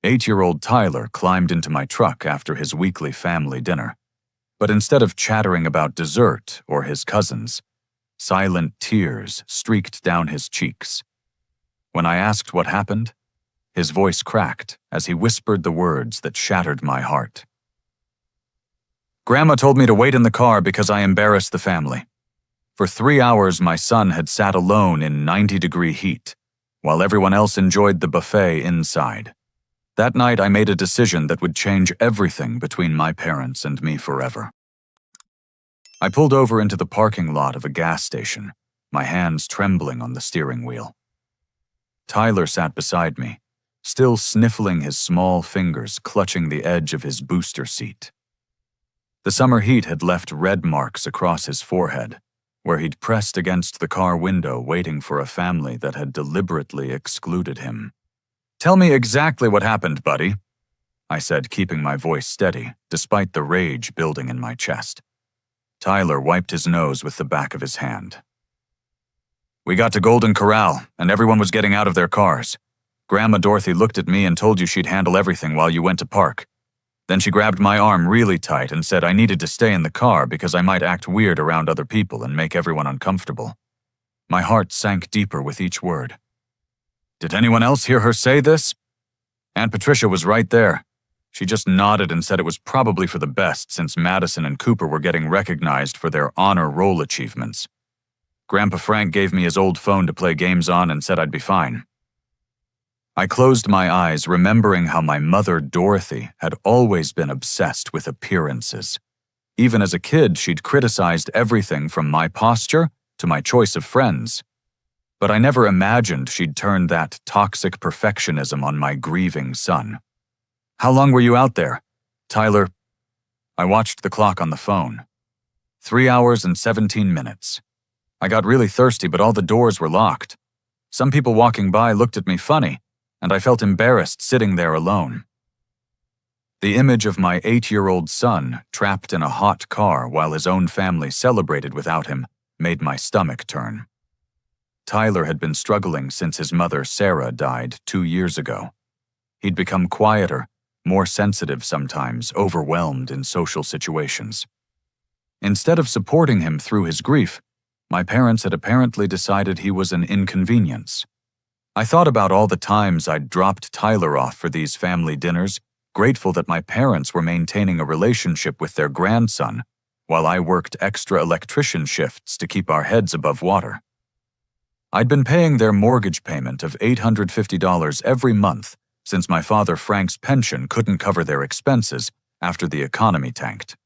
8-year-old Tyler climbed into my truck after his weekly family dinner. But instead of chattering about dessert or his cousins, silent tears streaked down his cheeks. When I asked what happened, his voice cracked as he whispered the words that shattered my heart. "Grandma told me to wait in the car because I embarrassed the family. For 3 hours, my son had sat alone in 90-degree heat, while everyone else enjoyed the buffet inside. That night, I made a decision that would change everything between my parents and me forever." I pulled over into the parking lot of a gas station, my hands trembling on the steering wheel. Tyler sat beside me, still sniffling, his small fingers clutching the edge of his booster seat. The summer heat had left red marks across his forehead, where he'd pressed against the car window waiting for a family that had deliberately excluded him. "Tell me exactly what happened, buddy," I said, keeping my voice steady, despite the rage building in my chest. Tyler wiped his nose with the back of his hand. "We got to Golden Corral, and everyone was getting out of their cars. Grandma Dorothy looked at me and told you she'd handle everything while you went to park. Then she grabbed my arm really tight and said I needed to stay in the car because I might act weird around other people and make everyone uncomfortable." My heart sank deeper with each word. "Did anyone else hear her say this?" Aunt Patricia was right there. She just nodded and said it was probably for the best since Madison and Cooper were getting recognized for their honor roll achievements. Grandpa Frank gave me his old phone to play games on and said I'd be fine. I closed my eyes, remembering how my mother, Dorothy, had always been obsessed with appearances. Even as a kid, she'd criticized everything from my posture to my choice of friends. But I never imagined she'd turn that toxic perfectionism on my grieving son. "How long were you out there?" "Tyler," I watched the clock on the phone. 3 hours and 17 minutes. I got really thirsty, but all the doors were locked. Some people walking by looked at me funny, and I felt embarrassed sitting there alone. The image of my 8-year-old son trapped in a hot car while his own family celebrated without him made my stomach turn. Tyler had been struggling since his mother, Sarah, died 2 years ago. He'd become quieter, more sensitive sometimes, overwhelmed in social situations. Instead of supporting him through his grief, my parents had apparently decided he was an inconvenience. I thought about all the times I'd dropped Tyler off for these family dinners, grateful that my parents were maintaining a relationship with their grandson, while I worked extra electrician shifts to keep our heads above water. I'd been paying their mortgage payment of $850 every month since my father Frank's pension couldn't cover their expenses after the economy tanked.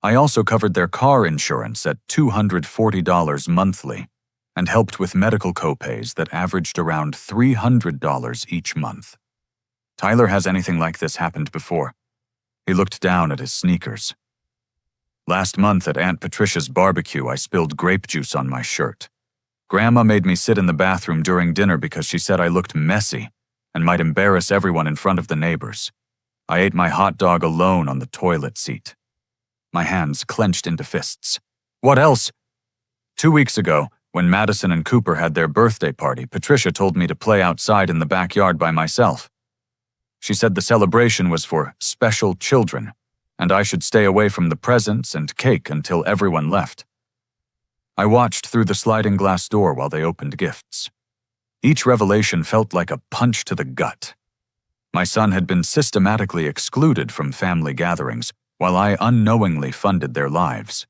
I also covered their car insurance at $240 monthly and helped with medical copays that averaged around $300 each month. "Tyler, has anything like this happened before?" He looked down at his sneakers. "Last month at Aunt Patricia's barbecue, I spilled grape juice on my shirt. Grandma made me sit in the bathroom during dinner because she said I looked messy and might embarrass everyone in front of the neighbors. I ate my hot dog alone on the toilet seat." My hands clenched into fists. "What else?" 2 weeks ago, when Madison and Cooper had their birthday party, Patricia told me to play outside in the backyard by myself. She said the celebration was for special children, and I should stay away from the presents and cake until everyone left. I watched through the sliding glass door while they opened gifts. Each revelation felt like a punch to the gut. My son had been systematically excluded from family gatherings, while I unknowingly funded their lives.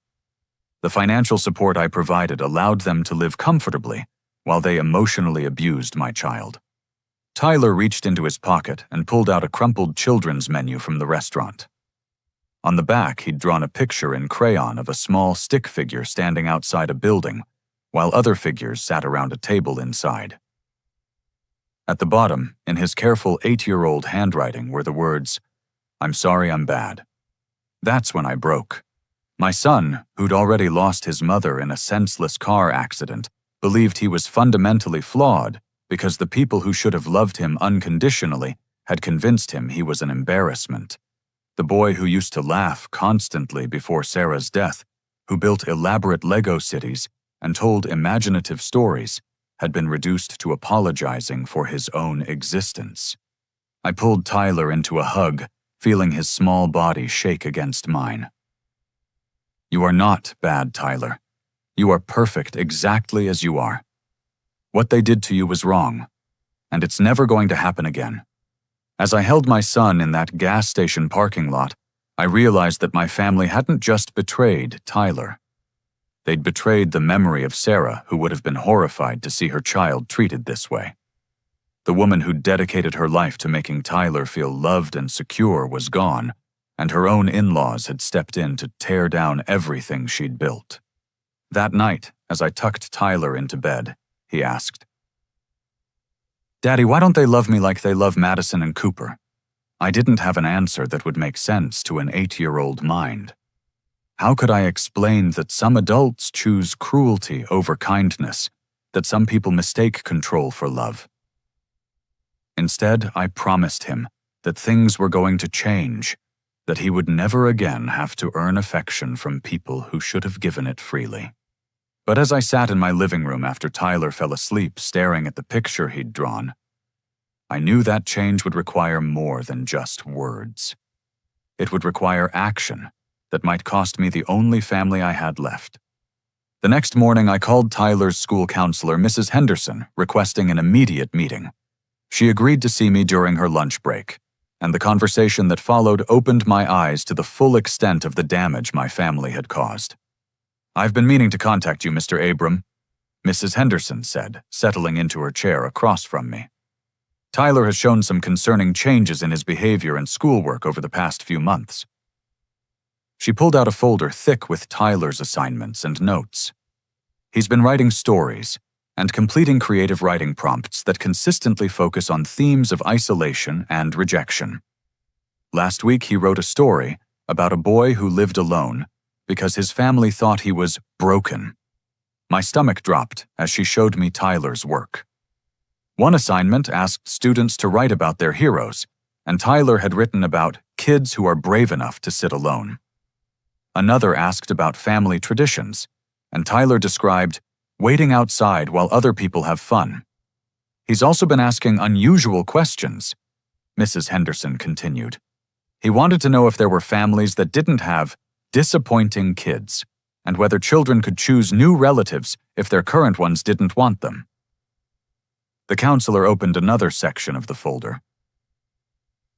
The financial support I provided allowed them to live comfortably, while they emotionally abused my child. Tyler reached into his pocket and pulled out a crumpled children's menu from the restaurant. On the back, he'd drawn a picture in crayon of a small stick figure standing outside a building, while other figures sat around a table inside. At the bottom, in his careful 8-year-old handwriting, were the words, "I'm sorry I'm bad." That's when I broke. My son, who'd already lost his mother in a senseless car accident, believed he was fundamentally flawed because the people who should have loved him unconditionally had convinced him he was an embarrassment. The boy who used to laugh constantly before Sarah's death, who built elaborate Lego cities and told imaginative stories, had been reduced to apologizing for his own existence. I pulled Tyler into a hug, feeling his small body shake against mine. You are not bad, Tyler. You are perfect exactly as you are. What they did to you was wrong, and it's never going to happen again. As I held my son in that gas station parking lot, I realized that my family hadn't just betrayed Tyler. They'd betrayed the memory of Sarah, who would have been horrified to see her child treated this way. The woman who'd dedicated her life to making Tyler feel loved and secure was gone, and her own in-laws had stepped in to tear down everything she'd built. That night, as I tucked Tyler into bed, he asked, "Daddy, why don't they love me like they love Madison and Cooper?" I didn't have an answer that would make sense to an 8-year-old mind. How could I explain that some adults choose cruelty over kindness, that some people mistake control for love? Instead, I promised him that things were going to change, that he would never again have to earn affection from people who should have given it freely. But as I sat in my living room after Tyler fell asleep staring at the picture he'd drawn, I knew that change would require more than just words. It would require action that might cost me the only family I had left. The next morning, I called Tyler's school counselor, Mrs. Henderson, requesting an immediate meeting. She agreed to see me during her lunch break, and the conversation that followed opened my eyes to the full extent of the damage my family had caused. "I've been meaning to contact you, Mr. Abram," Mrs. Henderson said, settling into her chair across from me. "Tyler has shown some concerning changes in his behavior and schoolwork over the past few months." She pulled out a folder thick with Tyler's assignments and notes. He's been writing stories and completing creative writing prompts that consistently focus on themes of isolation and rejection. Last week, he wrote a story about a boy who lived alone because his family thought he was broken. My stomach dropped as she showed me Tyler's work. One assignment asked students to write about their heroes, and Tyler had written about kids who are brave enough to sit alone. Another asked about family traditions, and Tyler described waiting outside while other people have fun. He's also been asking unusual questions, Mrs. Henderson continued. He wanted to know if there were families that didn't have disappointing kids, and whether children could choose new relatives if their current ones didn't want them. The counselor opened another section of the folder.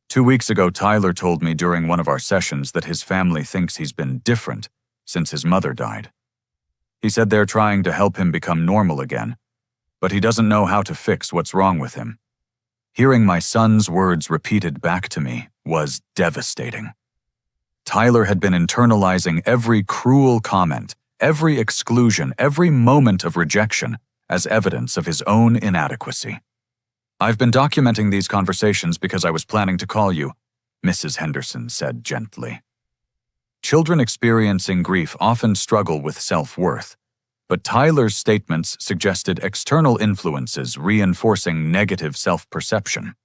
2 weeks ago, Tyler told me during one of our sessions that his family thinks he's been different since his mother died. He said they're trying to help him become normal again, but he doesn't know how to fix what's wrong with him. Hearing my son's words repeated back to me was devastating. Tyler had been internalizing every cruel comment, every exclusion, every moment of rejection as evidence of his own inadequacy. "I've been documenting these conversations because I was planning to call you," Mrs. Henderson said gently. Children experiencing grief often struggle with self-worth, but Tyler's statements suggested external influences reinforcing negative self-perception.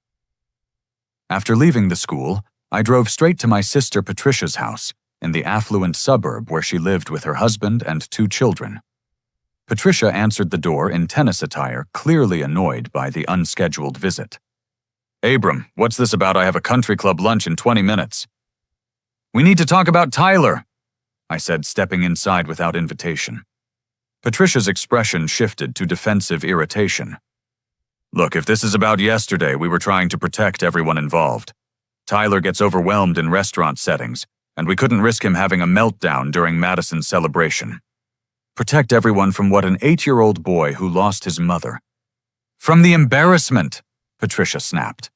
After leaving the school, I drove straight to my sister Patricia's house in the affluent suburb where she lived with her husband and 2 children. Patricia answered the door in tennis attire, clearly annoyed by the unscheduled visit. "Abram, what's this about? I have a country club lunch in 20 minutes. "We need to talk about Tyler," I said, stepping inside without invitation. Patricia's expression shifted to defensive irritation. "Look, if this is about yesterday, we were trying to protect everyone involved. Tyler gets overwhelmed in restaurant settings, and we couldn't risk him having a meltdown during Madison's celebration. Protect everyone from what an 8-year-old boy who lost his mother. From the embarrassment," Patricia snapped.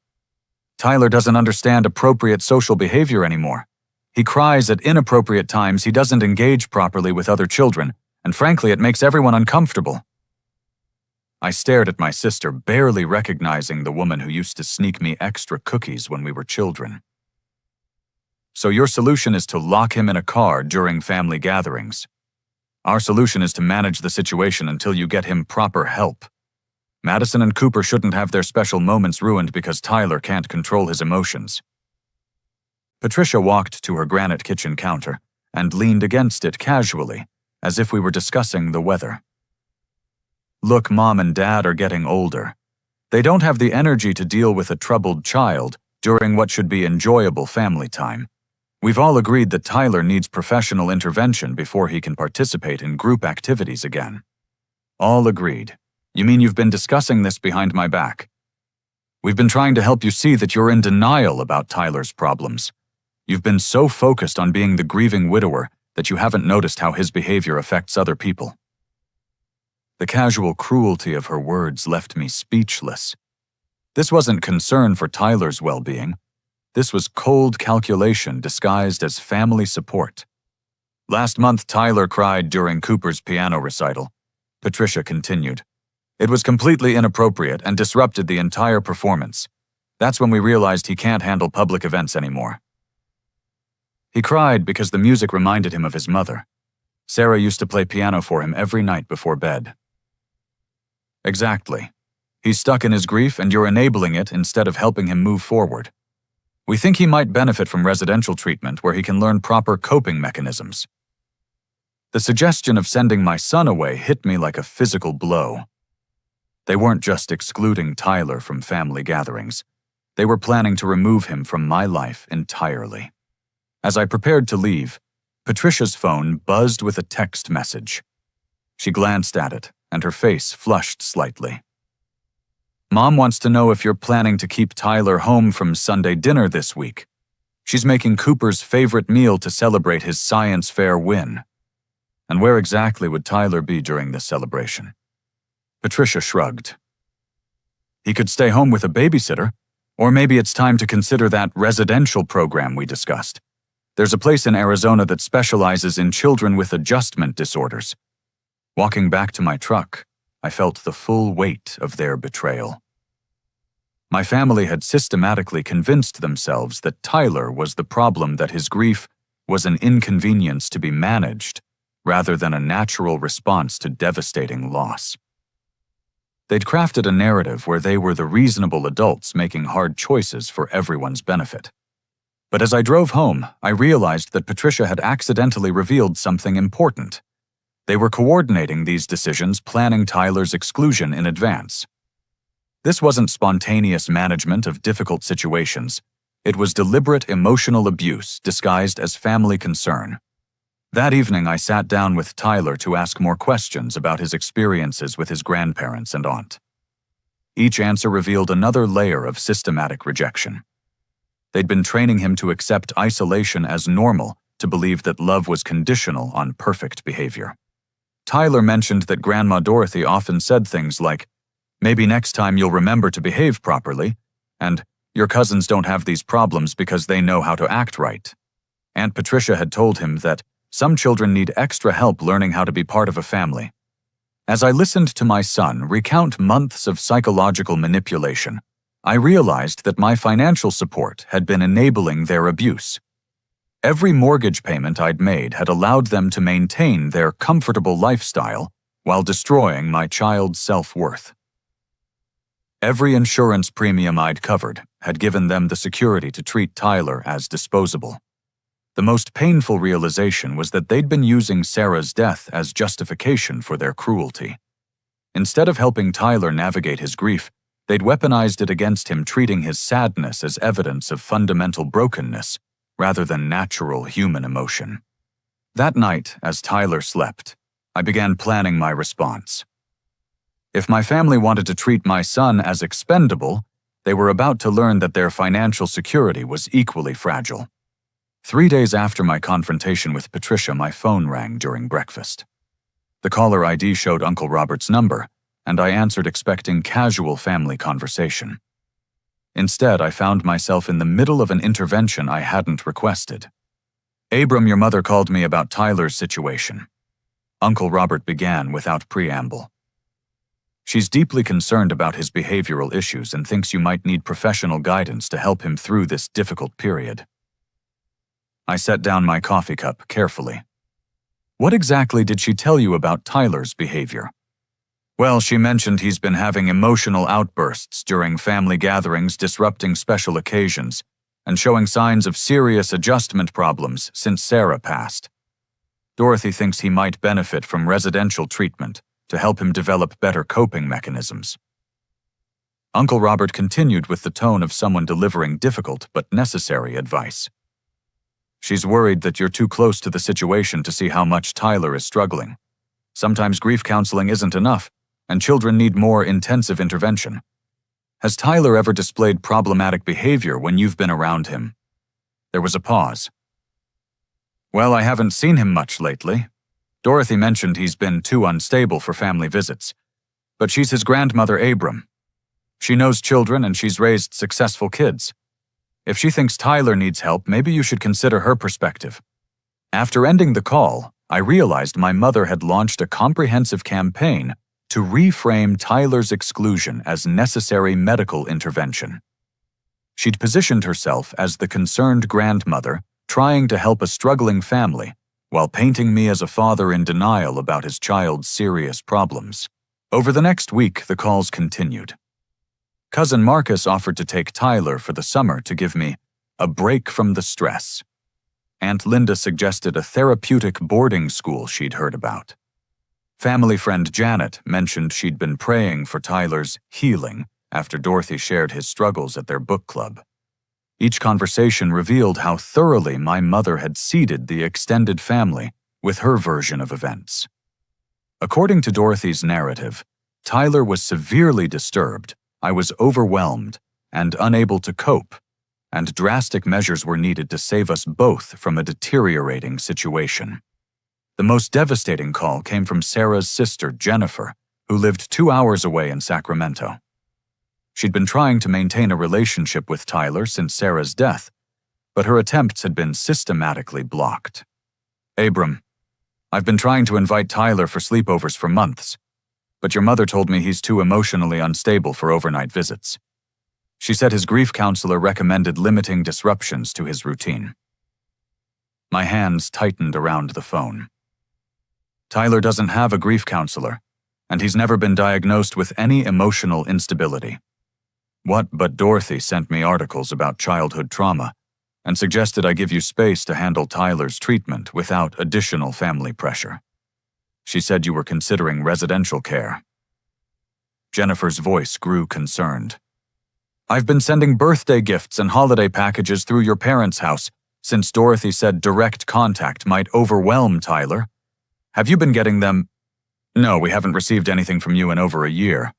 "Tyler doesn't understand appropriate social behavior anymore. He cries at inappropriate times, he doesn't engage properly with other children, and frankly, it makes everyone uncomfortable." I stared at my sister, barely recognizing the woman who used to sneak me extra cookies when we were children. "So your solution is to lock him in a car during family gatherings. Our solution is to manage the situation until you get him proper help. Madison and Cooper shouldn't have their special moments ruined because Tyler can't control his emotions." Patricia walked to her granite kitchen counter and leaned against it casually, as if we were discussing the weather. "Look, Mom and Dad are getting older. They don't have the energy to deal with a troubled child during what should be enjoyable family time. We've all agreed that Tyler needs professional intervention before he can participate in group activities again. All agreed. You mean you've been discussing this behind my back? We've been trying to help you see that you're in denial about Tyler's problems. You've been so focused on being the grieving widower that you haven't noticed how his behavior affects other people. The casual cruelty of her words left me speechless. This wasn't concern for Tyler's well-being. This was cold calculation disguised as family support. Last month, Tyler cried during Cooper's piano recital. Patricia continued. It was completely inappropriate and disrupted the entire performance. That's when we realized he can't handle public events anymore. He cried because the music reminded him of his mother. Sarah used to play piano for him every night before bed. Exactly. He's stuck in his grief and you're enabling it instead of helping him move forward. We think he might benefit from residential treatment where he can learn proper coping mechanisms. The suggestion of sending my son away hit me like a physical blow. They weren't just excluding Tyler from family gatherings. They were planning to remove him from my life entirely. As I prepared to leave, Patricia's phone buzzed with a text message. She glanced at it, and her face flushed slightly. Mom wants to know if you're planning to keep Tyler home from Sunday dinner this week. She's making Cooper's favorite meal to celebrate his science fair win. And where exactly would Tyler be during this celebration? Patricia shrugged. He could stay home with a babysitter, or maybe it's time to consider that residential program we discussed. There's a place in Arizona that specializes in children with adjustment disorders. Walking back to my truck, I felt the full weight of their betrayal. My family had systematically convinced themselves that Tyler was the problem, that his grief was an inconvenience to be managed, rather than a natural response to devastating loss. They'd crafted a narrative where they were the reasonable adults making hard choices for everyone's benefit. But as I drove home, I realized that Patricia had accidentally revealed something important. They were coordinating these decisions, planning Tyler's exclusion in advance. This wasn't spontaneous management of difficult situations. It was deliberate emotional abuse disguised as family concern. That evening, I sat down with Tyler to ask more questions about his experiences with his grandparents and aunt. Each answer revealed another layer of systematic rejection. They'd been training him to accept isolation as normal, to believe that love was conditional on perfect behavior. Tyler mentioned that Grandma Dorothy often said things like, "Maybe next time you'll remember to behave properly," and "Your cousins don't have these problems because they know how to act right." Aunt Patricia had told him that some children need extra help learning how to be part of a family. As I listened to my son recount months of psychological manipulation, I realized that my financial support had been enabling their abuse. Every mortgage payment I'd made had allowed them to maintain their comfortable lifestyle while destroying my child's self-worth. Every insurance premium I'd covered had given them the security to treat Tyler as disposable. The most painful realization was that they'd been using Sarah's death as justification for their cruelty. Instead of helping Tyler navigate his grief, they'd weaponized it against him, treating his sadness as evidence of fundamental brokenness rather than natural human emotion. That night, as Tyler slept, I began planning my response. If my family wanted to treat my son as expendable, they were about to learn that their financial security was equally fragile. 3 days after my confrontation with Patricia, my phone rang during breakfast. The caller ID showed Uncle Robert's number, and I answered expecting casual family conversation. Instead, I found myself in the middle of an intervention I hadn't requested. "Abram, your mother called me about Tyler's situation." Uncle Robert began without preamble. "She's deeply concerned about his behavioral issues and thinks you might need professional guidance to help him through this difficult period." I set down my coffee cup carefully. "What exactly did she tell you about Tyler's behavior?" "Well, she mentioned he's been having emotional outbursts during family gatherings, disrupting special occasions, and showing signs of serious adjustment problems since Sarah passed. Dorothy thinks he might benefit from residential treatment to help him develop better coping mechanisms." Uncle Robert continued with the tone of someone delivering difficult but necessary advice. She's worried that you're too close to the situation to see how much Tyler is struggling. Sometimes grief counseling isn't enough, and children need more intensive intervention. Has Tyler ever displayed problematic behavior when you've been around him? There was a pause. Well, I haven't seen him much lately. Dorothy mentioned he's been too unstable for family visits. But she's his grandmother, Abram. She knows children and she's raised successful kids. If she thinks Tyler needs help, maybe you should consider her perspective. After ending the call, I realized my mother had launched a comprehensive campaign to reframe Tyler's exclusion as necessary medical intervention. She'd positioned herself as the concerned grandmother trying to help a struggling family while painting me as a father in denial about his child's serious problems. Over the next week, the calls continued. Cousin Marcus offered to take Tyler for the summer to give me a break from the stress. Aunt Linda suggested a therapeutic boarding school she'd heard about. Family friend Janet mentioned she'd been praying for Tyler's healing after Dorothy shared his struggles at their book club. Each conversation revealed how thoroughly my mother had seeded the extended family with her version of events. According to Dorothy's narrative, Tyler was severely disturbed, I was overwhelmed and unable to cope, and drastic measures were needed to save us both from a deteriorating situation. The most devastating call came from Sarah's sister, Jennifer, who lived 2 hours away in Sacramento. She'd been trying to maintain a relationship with Tyler since Sarah's death, but her attempts had been systematically blocked. Abram, I've been trying to invite Tyler for sleepovers for months, but your mother told me he's too emotionally unstable for overnight visits. She said his grief counselor recommended limiting disruptions to his routine. My hands tightened around the phone. Tyler doesn't have a grief counselor, and he's never been diagnosed with any emotional instability. What but Dorothy sent me articles about childhood trauma and suggested I give you space to handle Tyler's treatment without additional family pressure. She said you were considering residential care. Jennifer's voice grew concerned. I've been sending birthday gifts and holiday packages through your parents' house since Dorothy said direct contact might overwhelm Tyler. Have you been getting them? No, we haven't received anything from you in over a year.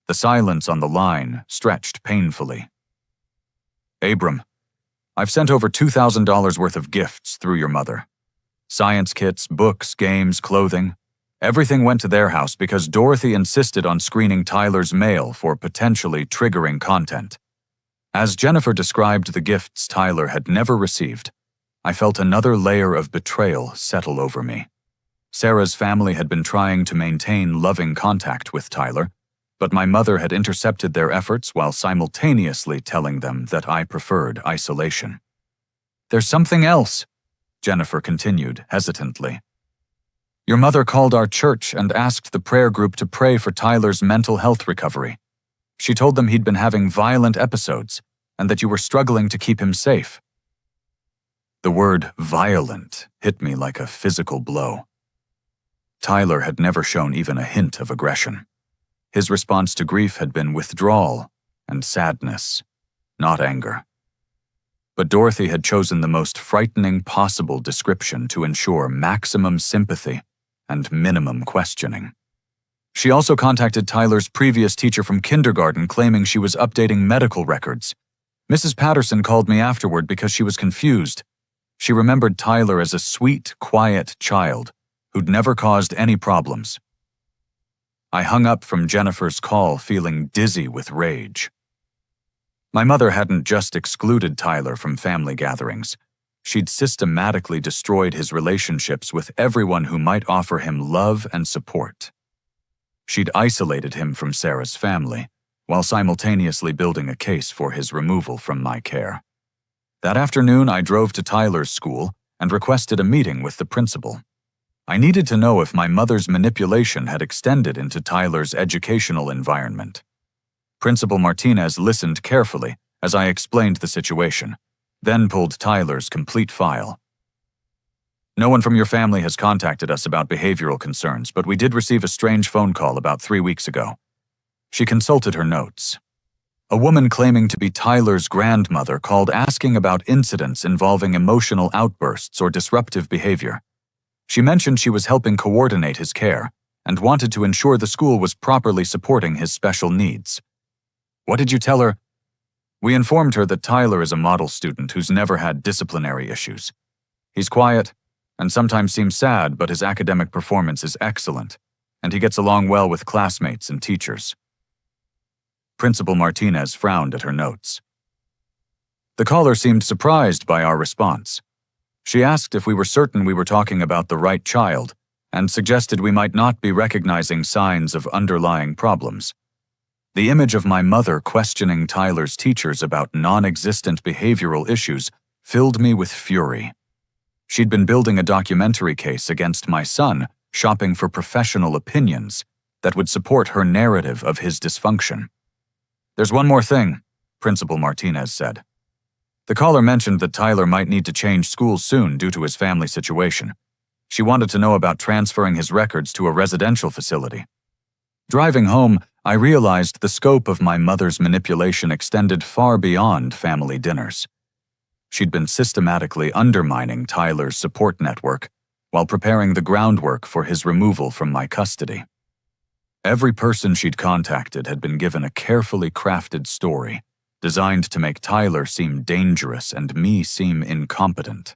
The silence on the line stretched painfully. Abram, I've sent over $2,000 worth of gifts through your mother. Science kits, books, games, clothing. Everything went to their house because Dorothy insisted on screening Tyler's mail for potentially triggering content. As Jennifer described the gifts Tyler had never received, I felt another layer of betrayal settle over me. Sarah's family had been trying to maintain loving contact with Tyler, but my mother had intercepted their efforts while simultaneously telling them that I preferred isolation. There's something else, Jennifer continued hesitantly. Your mother called our church and asked the prayer group to pray for Tyler's mental health recovery. She told them he'd been having violent episodes and that you were struggling to keep him safe. The word violent hit me like a physical blow. Tyler had never shown even a hint of aggression. His response to grief had been withdrawal and sadness, not anger. But Dorothy had chosen the most frightening possible description to ensure maximum sympathy and minimum questioning. She also contacted Tyler's previous teacher from kindergarten claiming she was updating medical records. Mrs. Patterson called me afterward because she was confused. She remembered Tyler as a sweet, quiet child who'd never caused any problems. I hung up from Jennifer's call feeling dizzy with rage. My mother hadn't just excluded Tyler from family gatherings. She'd systematically destroyed his relationships with everyone who might offer him love and support. She'd isolated him from Sarah's family, while simultaneously building a case for his removal from my care. That afternoon, I drove to Tyler's school and requested a meeting with the principal. I needed to know if my mother's manipulation had extended into Tyler's educational environment. Principal Martinez listened carefully as I explained the situation, then pulled Tyler's complete file. No one from your family has contacted us about behavioral concerns, but we did receive a strange phone call about 3 weeks ago. She consulted her notes. A woman claiming to be Tyler's grandmother called asking about incidents involving emotional outbursts or disruptive behavior. She mentioned she was helping coordinate his care and wanted to ensure the school was properly supporting his special needs. What did you tell her? We informed her that Tyler is a model student who's never had disciplinary issues. He's quiet and sometimes seems sad, but his academic performance is excellent, and he gets along well with classmates and teachers. Principal Martinez frowned at her notes. The caller seemed surprised by our response. She asked if we were certain we were talking about the right child and suggested we might not be recognizing signs of underlying problems. The image of my mother questioning Tyler's teachers about non-existent behavioral issues filled me with fury. She'd been building a documentary case against my son, shopping for professional opinions that would support her narrative of his dysfunction. There's one more thing, Principal Martinez said. The caller mentioned that Tyler might need to change schools soon due to his family situation. She wanted to know about transferring his records to a residential facility. Driving home, I realized the scope of my mother's manipulation extended far beyond family dinners. She'd been systematically undermining Tyler's support network while preparing the groundwork for his removal from my custody. Every person she'd contacted had been given a carefully crafted story, designed to make Tyler seem dangerous and me seem incompetent.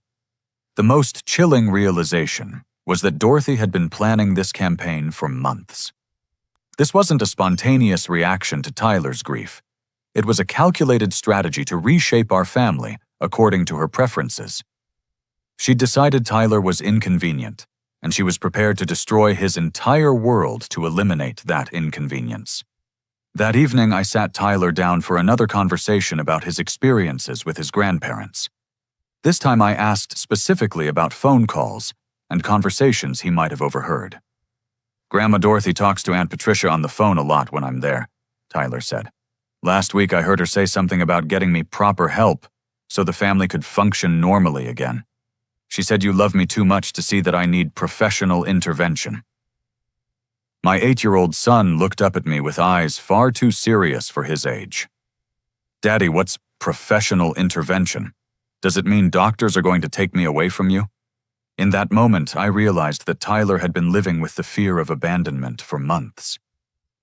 The most chilling realization was that Dorothy had been planning this campaign for months. This wasn't a spontaneous reaction to Tyler's grief. It was a calculated strategy to reshape our family according to her preferences. She'd decided Tyler was inconvenient, and she was prepared to destroy his entire world to eliminate that inconvenience. That evening, I sat Tyler down for another conversation about his experiences with his grandparents. This time I asked specifically about phone calls and conversations he might have overheard. Grandma Dorothy talks to Aunt Patricia on the phone a lot when I'm there, Tyler said. Last week I heard her say something about getting me proper help so the family could function normally again. She said you love me too much to see that I need professional intervention. My 8-year-old son looked up at me with eyes far too serious for his age. Daddy, what's professional intervention? Does it mean doctors are going to take me away from you? In that moment, I realized that Tyler had been living with the fear of abandonment for months.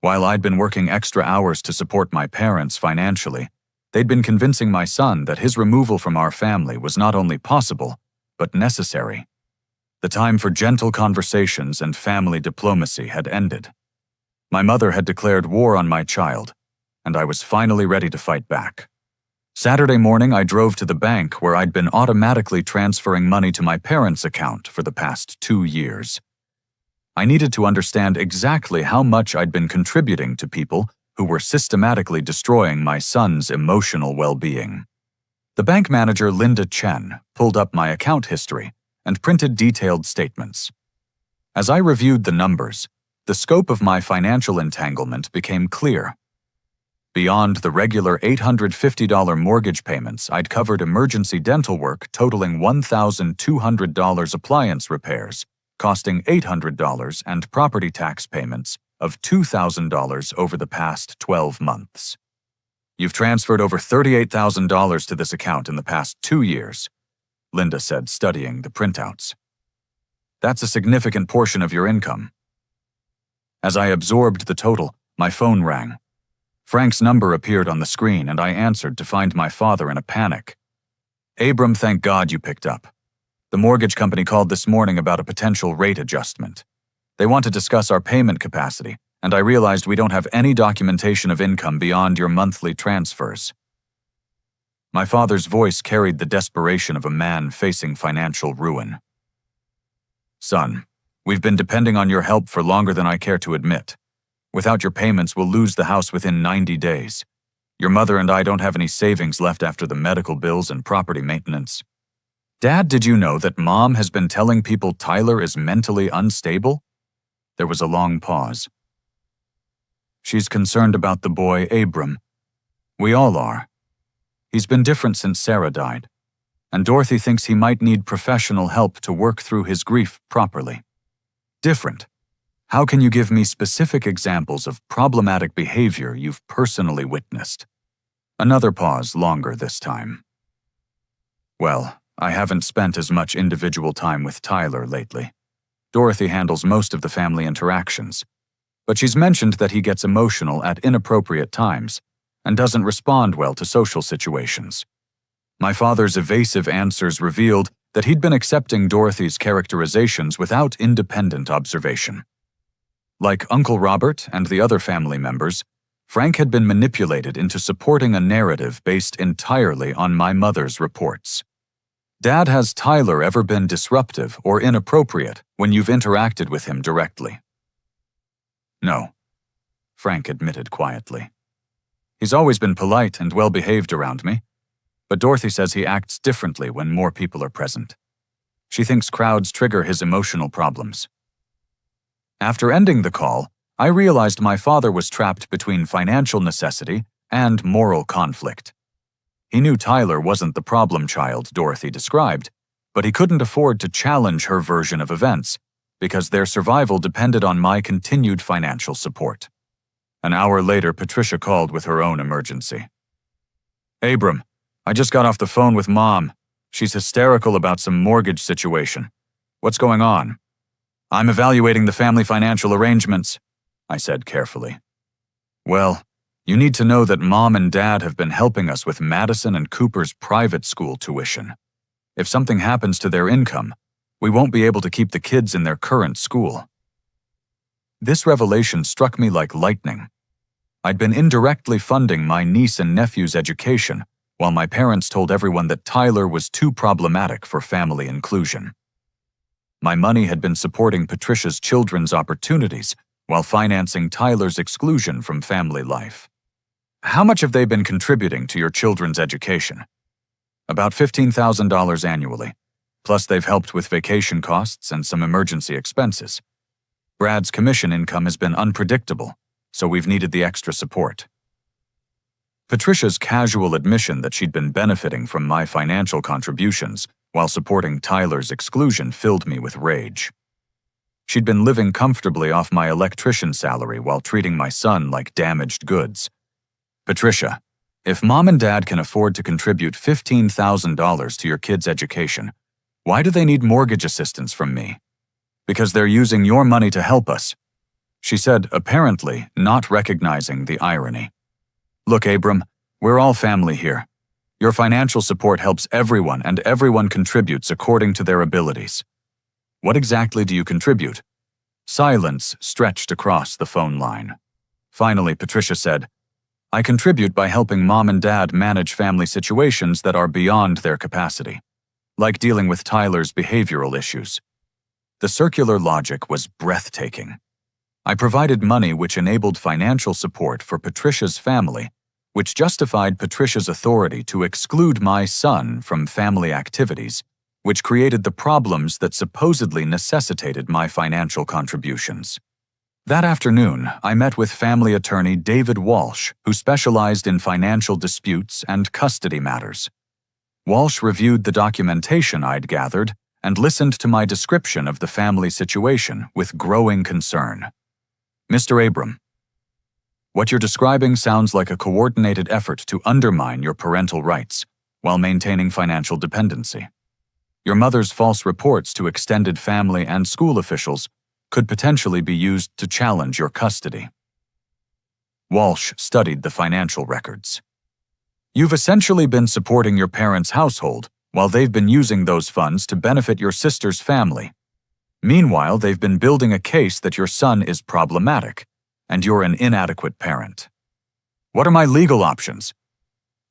While I'd been working extra hours to support my parents financially, they'd been convincing my son that his removal from our family was not only possible, but necessary. The time for gentle conversations and family diplomacy had ended. My mother had declared war on my child, and I was finally ready to fight back. Saturday morning, I drove to the bank where I'd been automatically transferring money to my parents' account for the past 2 years. I needed to understand exactly how much I'd been contributing to people who were systematically destroying my son's emotional well-being. The bank manager, Linda Chen, pulled up my account history and printed detailed statements. As I reviewed the numbers, the scope of my financial entanglement became clear. Beyond the regular $850 mortgage payments, I'd covered emergency dental work totaling $1,200 appliance repairs, costing $800, and property tax payments of $2,000 over the past 12 months. You've transferred over $38,000 to this account in the past 2 years, Linda said, studying the printouts. That's a significant portion of your income. As I absorbed the total, my phone rang. Frank's number appeared on the screen, and I answered to find my father in a panic. Abram, thank God you picked up. The mortgage company called this morning about a potential rate adjustment. They want to discuss our payment capacity, and I realized we don't have any documentation of income beyond your monthly transfers. My father's voice carried the desperation of a man facing financial ruin. Son, we've been depending on your help for longer than I care to admit. Without your payments, we'll lose the house within 90 days. Your mother and I don't have any savings left after the medical bills and property maintenance. Dad, did you know that Mom has been telling people Tyler is mentally unstable? There was a long pause. She's concerned about the boy, Abram. We all are. He's been different since Sarah died, and Dorothy thinks he might need professional help to work through his grief properly. Different. How can you give me specific examples of problematic behavior you've personally witnessed? Another pause, longer this time. Well, I haven't spent as much individual time with Tyler lately. Dorothy handles most of the family interactions, but she's mentioned that he gets emotional at inappropriate times and doesn't respond well to social situations. My father's evasive answers revealed that he'd been accepting Dorothy's characterizations without independent observation. Like Uncle Robert and the other family members, Frank had been manipulated into supporting a narrative based entirely on my mother's reports. Dad, has Tyler ever been disruptive or inappropriate when you've interacted with him directly? No, Frank admitted quietly. He's always been polite and well-behaved around me, but Dorothy says he acts differently when more people are present. She thinks crowds trigger his emotional problems. After ending the call, I realized my father was trapped between financial necessity and moral conflict. He knew Tyler wasn't the problem child Dorothy described, but he couldn't afford to challenge her version of events because their survival depended on my continued financial support. An hour later, Patricia called with her own emergency. "Abram, I just got off the phone with Mom. She's hysterical about some mortgage situation. What's going on?" "I'm evaluating the family financial arrangements," I said carefully. "Well, you need to know that Mom and Dad have been helping us with Madison and Cooper's private school tuition. If something happens to their income, we won't be able to keep the kids in their current school." This revelation struck me like lightning. I'd been indirectly funding my niece and nephew's education, while my parents told everyone that Tyler was too problematic for family inclusion. My money had been supporting Patricia's children's opportunities while financing Tyler's exclusion from family life. "How much have they been contributing to your children's education?" "About $15,000 annually, plus they've helped with vacation costs and some emergency expenses. Brad's commission income has been unpredictable, so we've needed the extra support." Patricia's casual admission that she'd been benefiting from my financial contributions while supporting Tyler's exclusion filled me with rage. She'd been living comfortably off my electrician salary while treating my son like damaged goods. "Patricia, if Mom and Dad can afford to contribute $15,000 to your kids' education, why do they need mortgage assistance from me?" "Because they're using your money to help us," she said, apparently not recognizing the irony. "Look, Abram, we're all family here. Your financial support helps everyone, and everyone contributes according to their abilities. What exactly do you contribute?" Silence stretched across the phone line. Finally, Patricia said, "I contribute by helping Mom and Dad manage family situations that are beyond their capacity, like dealing with Tyler's behavioral issues." The circular logic was breathtaking. I provided money which enabled financial support for Patricia's family, which justified Patricia's authority to exclude my son from family activities, which created the problems that supposedly necessitated my financial contributions. That afternoon, I met with family attorney David Walsh, who specialized in financial disputes and custody matters. Walsh reviewed the documentation I'd gathered and listened to my description of the family situation with growing concern. "Mr. Abram, what you're describing sounds like a coordinated effort to undermine your parental rights while maintaining financial dependency. Your mother's false reports to extended family and school officials could potentially be used to challenge your custody." Walsh studied the financial records. "You've essentially been supporting your parents' household while they've been using those funds to benefit your sister's family. Meanwhile, they've been building a case that your son is problematic and you're an inadequate parent. What are my legal options?"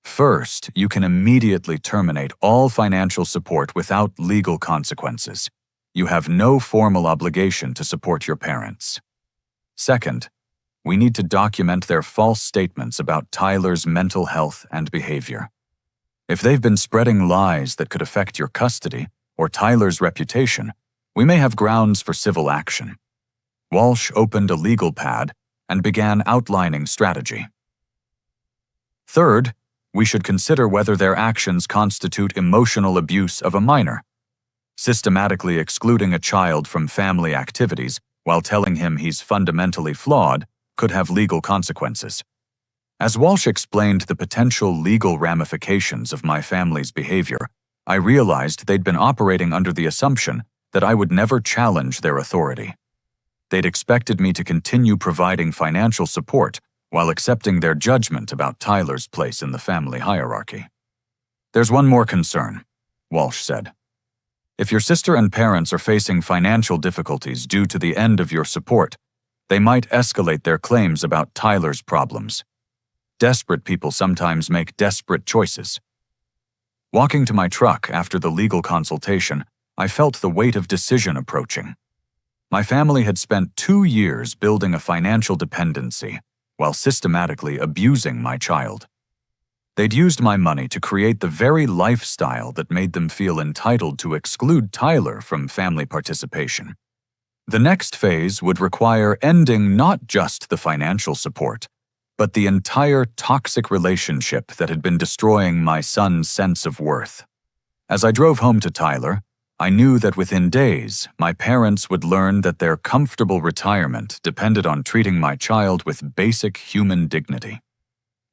"First, you can immediately terminate all financial support without legal consequences. You have no formal obligation to support your parents. Second, we need to document their false statements about Tyler's mental health and behavior. If they've been spreading lies that could affect your custody or Tyler's reputation, we may have grounds for civil action." Walsh opened a legal pad and began outlining strategy. "Third, we should consider whether their actions constitute emotional abuse of a minor. Systematically excluding a child from family activities while telling him he's fundamentally flawed could have legal consequences. As Walsh explained the potential legal ramifications of my family's behavior, I realized they'd been operating under the assumption that I would never challenge their authority. They'd expected me to continue providing financial support while accepting their judgment about Tyler's place in the family hierarchy. "There's one more concern," Walsh said. "If your sister and parents are facing financial difficulties due to the end of your support, they might escalate their claims about Tyler's problems. Desperate people sometimes make desperate choices." Walking to my truck after the legal consultation, I felt the weight of decision approaching. My family had spent 2 years building a financial dependency while systematically abusing my child. They'd used my money to create the very lifestyle that made them feel entitled to exclude Tyler from family participation. The next phase would require ending not just the financial support, but the entire toxic relationship that had been destroying my son's sense of worth. As I drove home to Tyler, I knew that within days, my parents would learn that their comfortable retirement depended on treating my child with basic human dignity.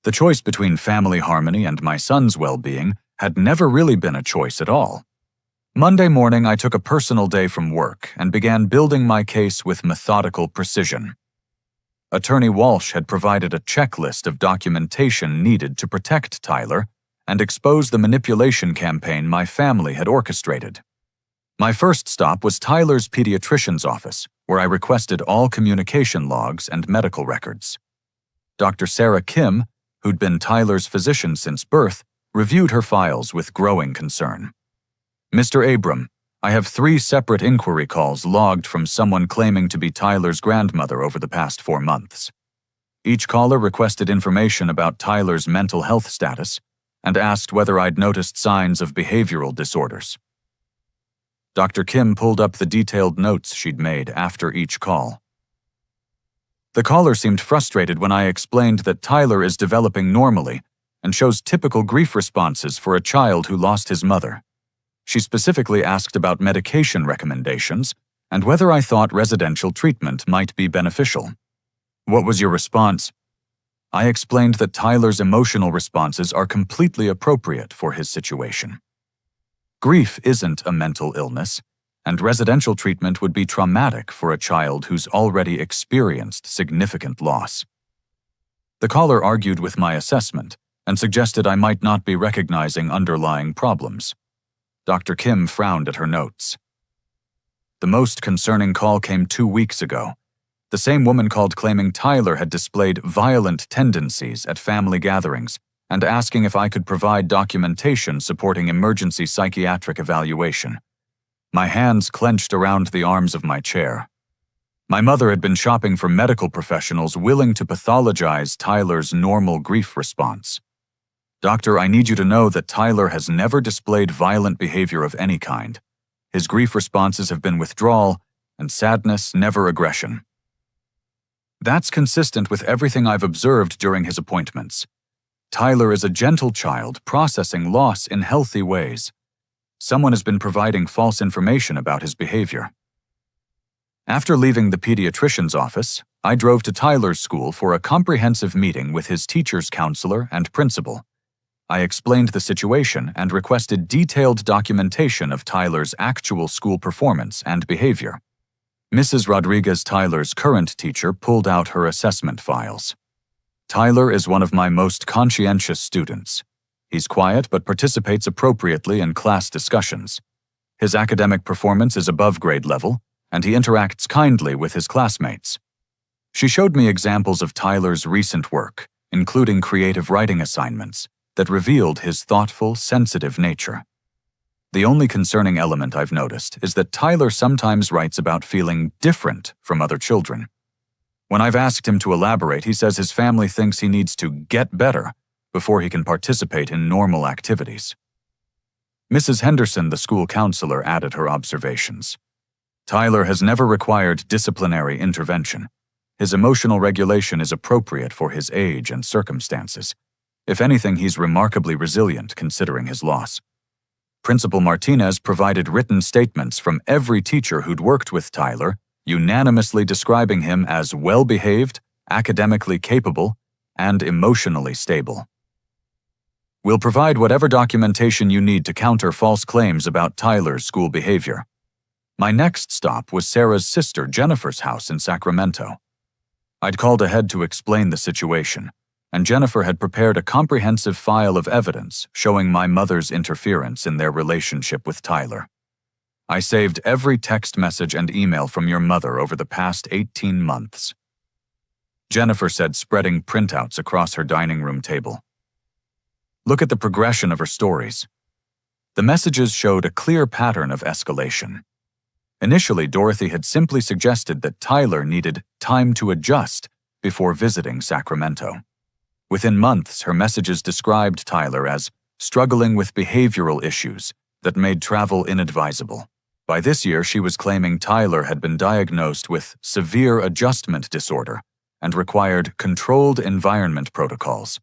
The choice between family harmony and my son's well-being had never really been a choice at all. Monday morning, I took a personal day from work and began building my case with methodical precision. Attorney Walsh had provided a checklist of documentation needed to protect Tyler and expose the manipulation campaign my family had orchestrated. My first stop was Tyler's pediatrician's office, where I requested all communication logs and medical records. Dr. Sarah Kim, who'd been Tyler's physician since birth, reviewed her files with growing concern. "Mr. Abram, I have 3 separate inquiry calls logged from someone claiming to be Tyler's grandmother over the past 4 months. Each caller requested information about Tyler's mental health status and asked whether I'd noticed signs of behavioral disorders." Dr. Kim pulled up the detailed notes she'd made after each call. The caller seemed frustrated when I explained that Tyler is developing normally and shows typical grief responses for a child who lost his mother. She specifically asked about medication recommendations and whether I thought residential treatment might be beneficial. "What was your response?" I explained that Tyler's emotional responses are completely appropriate for his situation. Grief isn't a mental illness, and residential treatment would be traumatic for a child who's already experienced significant loss. The caller argued with my assessment and suggested I might not be recognizing underlying problems. Dr. Kim frowned at her notes. The most concerning call came 2 weeks ago. The same woman called claiming Tyler had displayed violent tendencies at family gatherings and asking if I could provide documentation supporting emergency psychiatric evaluation. My hands clenched around the arms of my chair. My mother had been shopping for medical professionals willing to pathologize Tyler's normal grief response. "Doctor, I need you to know that Tyler has never displayed violent behavior of any kind. His grief responses have been withdrawal and sadness, never aggression." That's consistent with everything I've observed during his appointments. Tyler is a gentle child processing loss in healthy ways. Someone has been providing false information about his behavior. After leaving the pediatrician's office, I drove to Tyler's school for a comprehensive meeting with his teacher's counselor and principal. I explained the situation and requested detailed documentation of Tyler's actual school performance and behavior. Mrs. Rodriguez, Tyler's current teacher, pulled out her assessment files. "Tyler is one of my most conscientious students. He's quiet but participates appropriately in class discussions. His academic performance is above grade level, and he interacts kindly with his classmates." She showed me examples of Tyler's recent work, including creative writing assignments, that revealed his thoughtful, sensitive nature. The only concerning element I've noticed is that Tyler sometimes writes about feeling different from other children. When I've asked him to elaborate, he says his family thinks he needs to get better before he can participate in normal activities. Mrs. Henderson, the school counselor, added her observations. "Tyler has never required disciplinary intervention. His emotional regulation is appropriate for his age and circumstances. If anything, he's remarkably resilient considering his loss." Principal Martinez provided written statements from every teacher who'd worked with Tyler, unanimously describing him as well-behaved, academically capable, and emotionally stable. We'll provide whatever documentation you need to counter false claims about Tyler's school behavior. My next stop was Sarah's sister Jennifer's house in Sacramento. I'd called ahead to explain the situation, and Jennifer had prepared a comprehensive file of evidence showing my mother's interference in their relationship with Tyler. I saved every text message and email from your mother over the past 18 months. Jennifer said, spreading printouts across her dining room table. Look at the progression of her stories. The messages showed a clear pattern of escalation. Initially, Dorothy had simply suggested that Tyler needed time to adjust before visiting Sacramento. Within months, her messages described Tyler as struggling with behavioral issues that made travel inadvisable. By this year, she was claiming Tyler had been diagnosed with severe adjustment disorder and required controlled environment protocols.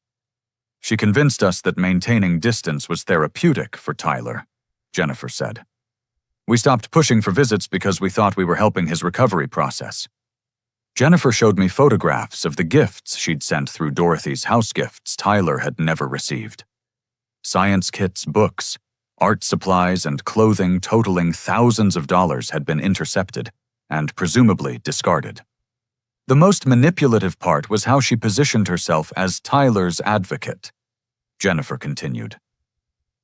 She convinced us that maintaining distance was therapeutic for Tyler, Jennifer said. We stopped pushing for visits because we thought we were helping his recovery process. Jennifer showed me photographs of the gifts she'd sent through Dorothy's house gifts Tyler had never received. Science kits, books, art supplies, and clothing totaling thousands of dollars had been intercepted and presumably discarded. The most manipulative part was how she positioned herself as Tyler's advocate, Jennifer continued.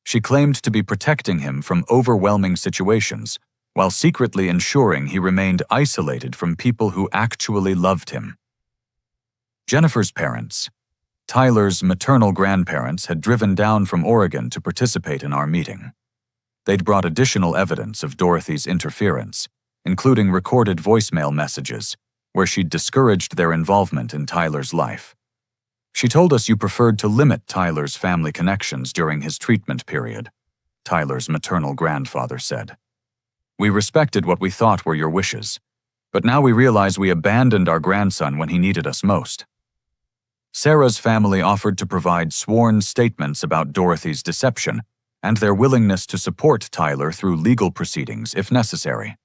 She claimed to be protecting him from overwhelming situations, while secretly ensuring he remained isolated from people who actually loved him. Jennifer's parents, Tyler's maternal grandparents, had driven down from Oregon to participate in our meeting. They'd brought additional evidence of Dorothy's interference, including recorded voicemail messages, where she'd discouraged their involvement in Tyler's life. She told us you preferred to limit Tyler's family connections during his treatment period, Tyler's maternal grandfather said. We respected what we thought were your wishes, but now we realize we abandoned our grandson when he needed us most. Sarah's family offered to provide sworn statements about Dorothy's deception and their willingness to support Tyler through legal proceedings if necessary.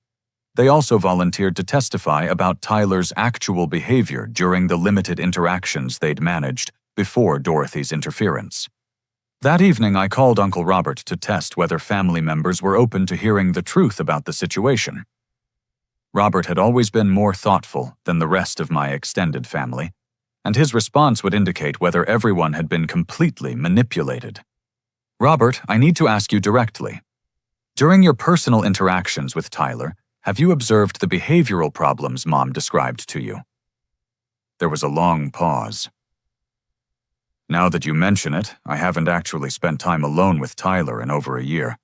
They also volunteered to testify about Tyler's actual behavior during the limited interactions they'd managed before Dorothy's interference. That evening, I called Uncle Robert to test whether family members were open to hearing the truth about the situation. Robert had always been more thoughtful than the rest of my extended family, and his response would indicate whether everyone had been completely manipulated. Robert, I need to ask you directly. During your personal interactions with Tyler, have you observed the behavioral problems Mom described to you? There was a long pause. Now that you mention it, I haven't actually spent time alone with Tyler in over a year.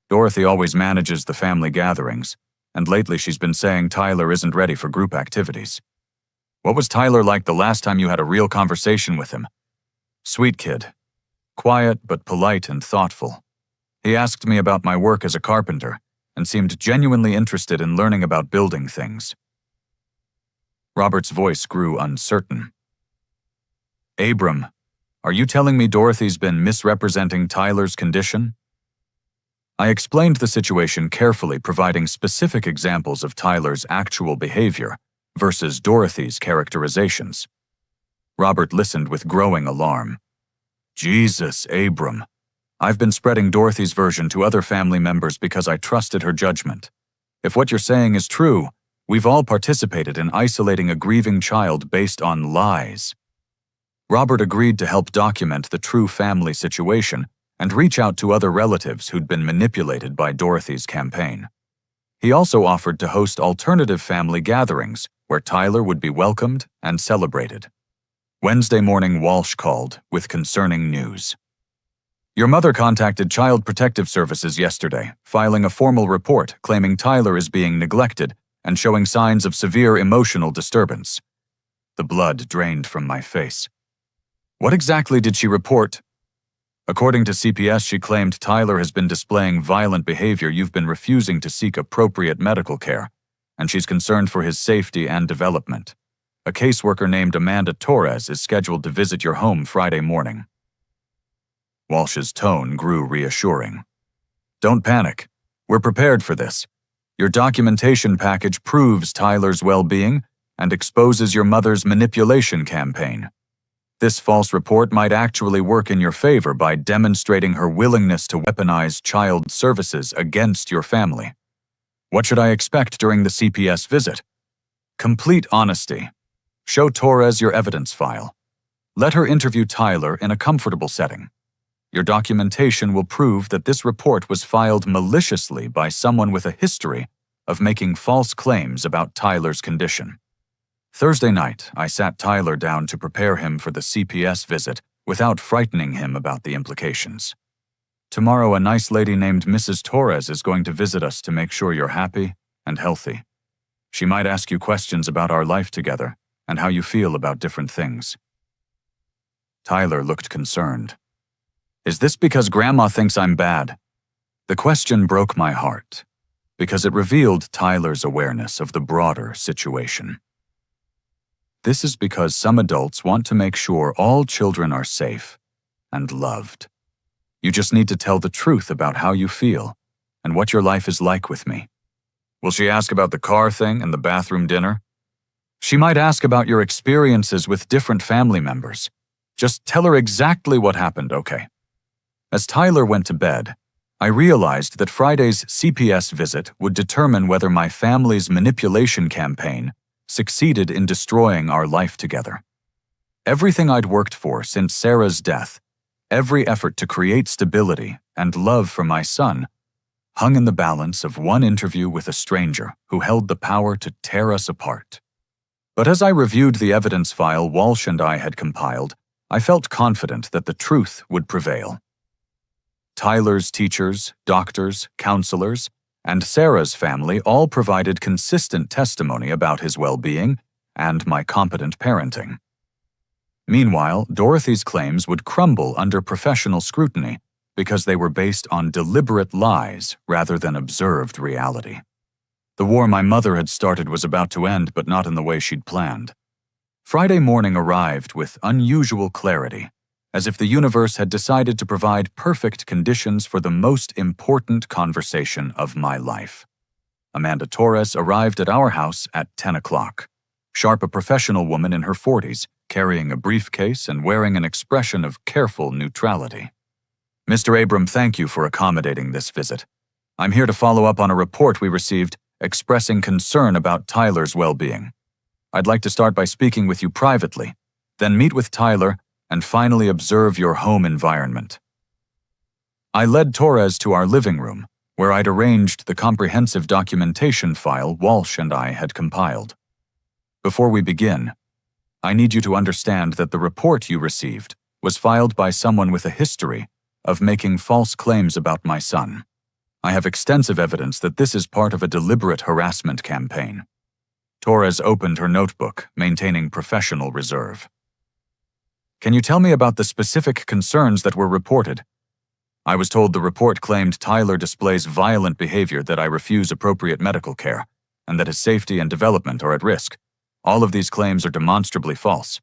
Dorothy always manages the family gatherings, and lately she's been saying Tyler isn't ready for group activities. What was Tyler like the last time you had a real conversation with him? Sweet kid. Quiet but polite and thoughtful. He asked me about my work as a carpenter and seemed genuinely interested in learning about building things. Robert's voice grew uncertain. Abram, are you telling me Dorothy's been misrepresenting Tyler's condition? I explained the situation carefully, providing specific examples of Tyler's actual behavior versus Dorothy's characterizations. Robert listened with growing alarm. Jesus, Abram. I've been spreading Dorothy's version to other family members because I trusted her judgment. If what you're saying is true, we've all participated in isolating a grieving child based on lies. Robert agreed to help document the true family situation and reach out to other relatives who'd been manipulated by Dorothy's campaign. He also offered to host alternative family gatherings where Tyler would be welcomed and celebrated. Wednesday morning, Walsh called with concerning news. Your mother contacted Child Protective Services yesterday, filing a formal report claiming Tyler is being neglected and showing signs of severe emotional disturbance. The blood drained from my face. What exactly did she report? According to CPS, she claimed Tyler has been displaying violent behavior. You've been refusing to seek appropriate medical care, and she's concerned for his safety and development. A caseworker named Amanda Torres is scheduled to visit your home Friday morning. Walsh's tone grew reassuring. Don't panic. We're prepared for this. Your documentation package proves Tyler's well-being and exposes your mother's manipulation campaign. This false report might actually work in your favor by demonstrating her willingness to weaponize child services against your family. What should I expect during the CPS visit? Complete honesty. Show Torres your evidence file. Let her interview Tyler in a comfortable setting. Your documentation will prove that this report was filed maliciously by someone with a history of making false claims about Tyler's condition. Thursday night, I sat Tyler down to prepare him for the CPS visit without frightening him about the implications. Tomorrow, a nice lady named Mrs. Torres is going to visit us to make sure you're happy and healthy. She might ask you questions about our life together and how you feel about different things. Tyler looked concerned. Is this because Grandma thinks I'm bad? The question broke my heart because it revealed Tyler's awareness of the broader situation. This is because some adults want to make sure all children are safe and loved. You just need to tell the truth about how you feel and what your life is like with me. Will she ask about the car thing and the bathroom dinner? She might ask about your experiences with different family members. Just tell her exactly what happened, okay? As Tyler went to bed, I realized that Friday's CPS visit would determine whether my family's manipulation campaign succeeded in destroying our life together. Everything I'd worked for since Sarah's death, every effort to create stability and love for my son, hung in the balance of one interview with a stranger who held the power to tear us apart. But as I reviewed the evidence file Walsh and I had compiled, I felt confident that the truth would prevail. Tyler's teachers, doctors, counselors, and Sarah's family all provided consistent testimony about his well-being and my competent parenting. Meanwhile, Dorothy's claims would crumble under professional scrutiny because they were based on deliberate lies rather than observed reality. The war my mother had started was about to end, but not in the way she'd planned. Friday morning arrived with unusual clarity, as if the universe had decided to provide perfect conditions for the most important conversation of my life. Amanda Torres arrived at our house at 10 o'clock. Sharp, a professional woman in her 40s, carrying a briefcase and wearing an expression of careful neutrality. Mr. Abram, thank you for accommodating this visit. I'm here to follow up on a report we received expressing concern about Tyler's well-being. I'd like to start by speaking with you privately, then meet with Tyler and finally observe your home environment. I led Torres to our living room, where I'd arranged the comprehensive documentation file Walsh and I had compiled. Before we begin, I need you to understand that the report you received was filed by someone with a history of making false claims about my son. I have extensive evidence that this is part of a deliberate harassment campaign. Torres opened her notebook, maintaining professional reserve. Can you tell me about the specific concerns that were reported? I was told the report claimed Tyler displays violent behavior, that I refuse appropriate medical care, and that his safety and development are at risk. All of these claims are demonstrably false.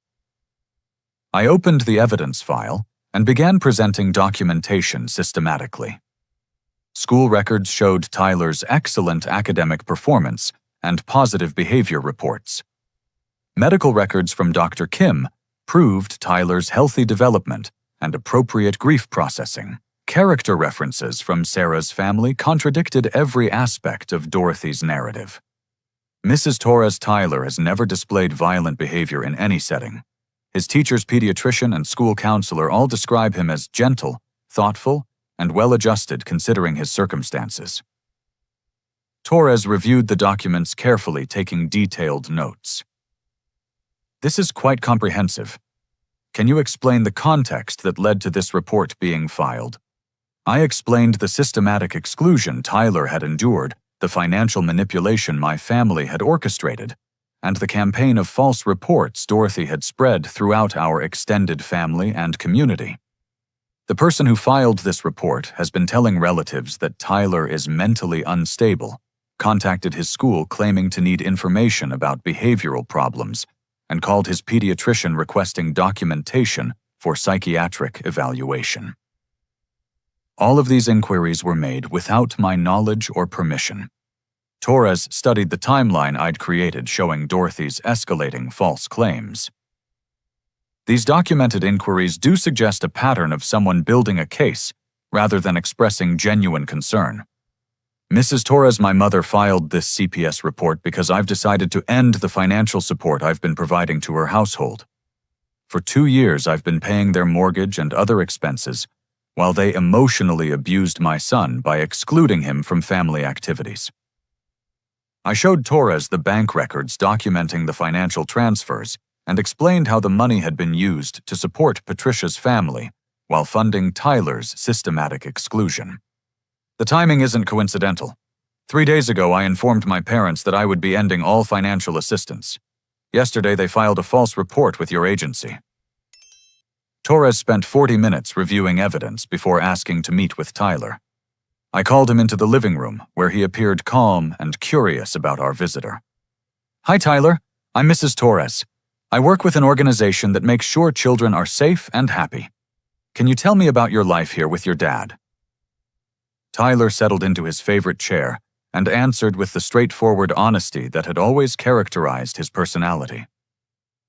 I opened the evidence file and began presenting documentation systematically. School records showed Tyler's excellent academic performance and positive behavior reports. Medical records from Dr. Kim proved Tyler's healthy development and appropriate grief processing. Character references from Sarah's family contradicted every aspect of Dorothy's narrative. Mrs. Torres Tyler has never displayed violent behavior in any setting. His teacher's pediatrician and school counselor all describe him as gentle, thoughtful, and well-adjusted considering his circumstances. Torres reviewed the documents carefully, taking detailed notes. This is quite comprehensive. Can you explain the context that led to this report being filed? I explained the systematic exclusion Tyler had endured, the financial manipulation my family had orchestrated, and the campaign of false reports Dorothy had spread throughout our extended family and community. The person who filed this report has been telling relatives that Tyler is mentally unstable, contacted his school claiming to need information about behavioral problems, and called his pediatrician requesting documentation for psychiatric evaluation. All of these inquiries were made without my knowledge or permission. Torres studied the timeline I'd created showing Dorothy's escalating false claims. These documented inquiries do suggest a pattern of someone building a case rather than expressing genuine concern. Mrs. Torres, my mother, filed this CPS report because I've decided to end the financial support I've been providing to her household. For 2 years, I've been paying their mortgage and other expenses, while they emotionally abused my son by excluding him from family activities. I showed Torres the bank records documenting the financial transfers and explained how the money had been used to support Patricia's family while funding Tyler's systematic exclusion. The timing isn't coincidental. 3 days ago, I informed my parents that I would be ending all financial assistance. Yesterday, they filed a false report with your agency. Torres spent 40 minutes reviewing evidence before asking to meet with Tyler. I called him into the living room, where he appeared calm and curious about our visitor. "Hi, Tyler. I'm Mrs. Torres. I work with an organization that makes sure children are safe and happy. Can you tell me about your life here with your dad?" Tyler settled into his favorite chair and answered with the straightforward honesty that had always characterized his personality.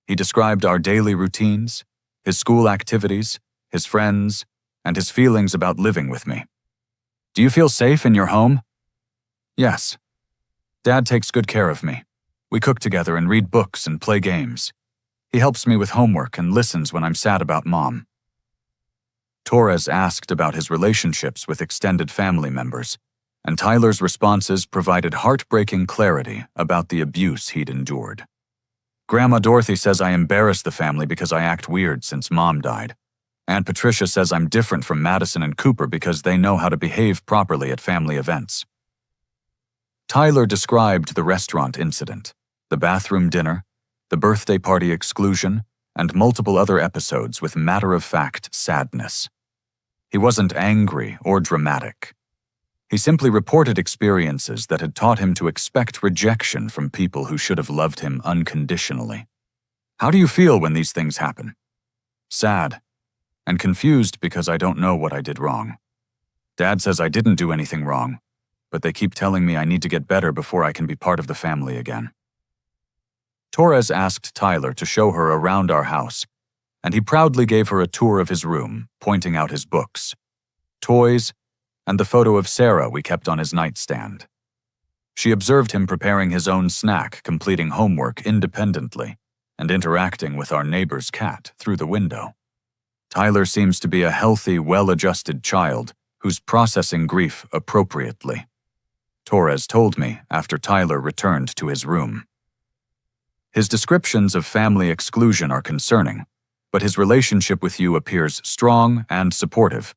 He described our daily routines, his school activities, his friends, and his feelings about living with me. "Do you feel safe in your home?" "Yes. Dad takes good care of me. We cook together and read books and play games. He helps me with homework and listens when I'm sad about Mom." Torres asked about his relationships with extended family members, and Tyler's responses provided heartbreaking clarity about the abuse he'd endured. "Grandma Dorothy says I embarrass the family because I act weird since Mom died. Aunt Patricia says I'm different from Madison and Cooper because they know how to behave properly at family events." Tyler described the restaurant incident, the bathroom dinner, the birthday party exclusion, and multiple other episodes with matter-of-fact sadness. He wasn't angry or dramatic. He simply reported experiences that had taught him to expect rejection from people who should have loved him unconditionally. "How do you feel when these things happen?" "Sad, and confused because I don't know what I did wrong. Dad says I didn't do anything wrong, but they keep telling me I need to get better before I can be part of the family again." Torres asked Tyler to show her around our house, and he proudly gave her a tour of his room, pointing out his books, toys, and the photo of Sarah we kept on his nightstand. She observed him preparing his own snack, completing homework independently, and interacting with our neighbor's cat through the window. Tyler seems to be a healthy, well-adjusted child who's processing grief appropriately, Torres told me after Tyler returned to his room. His descriptions of family exclusion are concerning, but his relationship with you appears strong and supportive.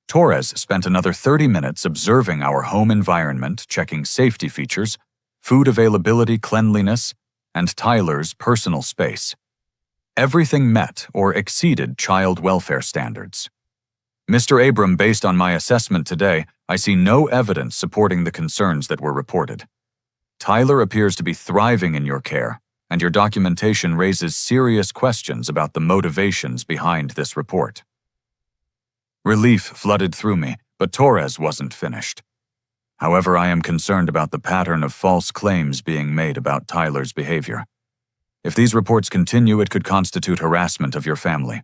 Torres spent another 30 minutes observing our home environment, checking safety features, food availability, cleanliness, and Tyler's personal space. Everything met or exceeded child welfare standards. "Mr. Abram, based on my assessment today, I see no evidence supporting the concerns that were reported. Tyler appears to be thriving in your care, and your documentation raises serious questions about the motivations behind this report." Relief flooded through me, but Torres wasn't finished. "However, I am concerned about the pattern of false claims being made about Tyler's behavior. If these reports continue, it could constitute harassment of your family.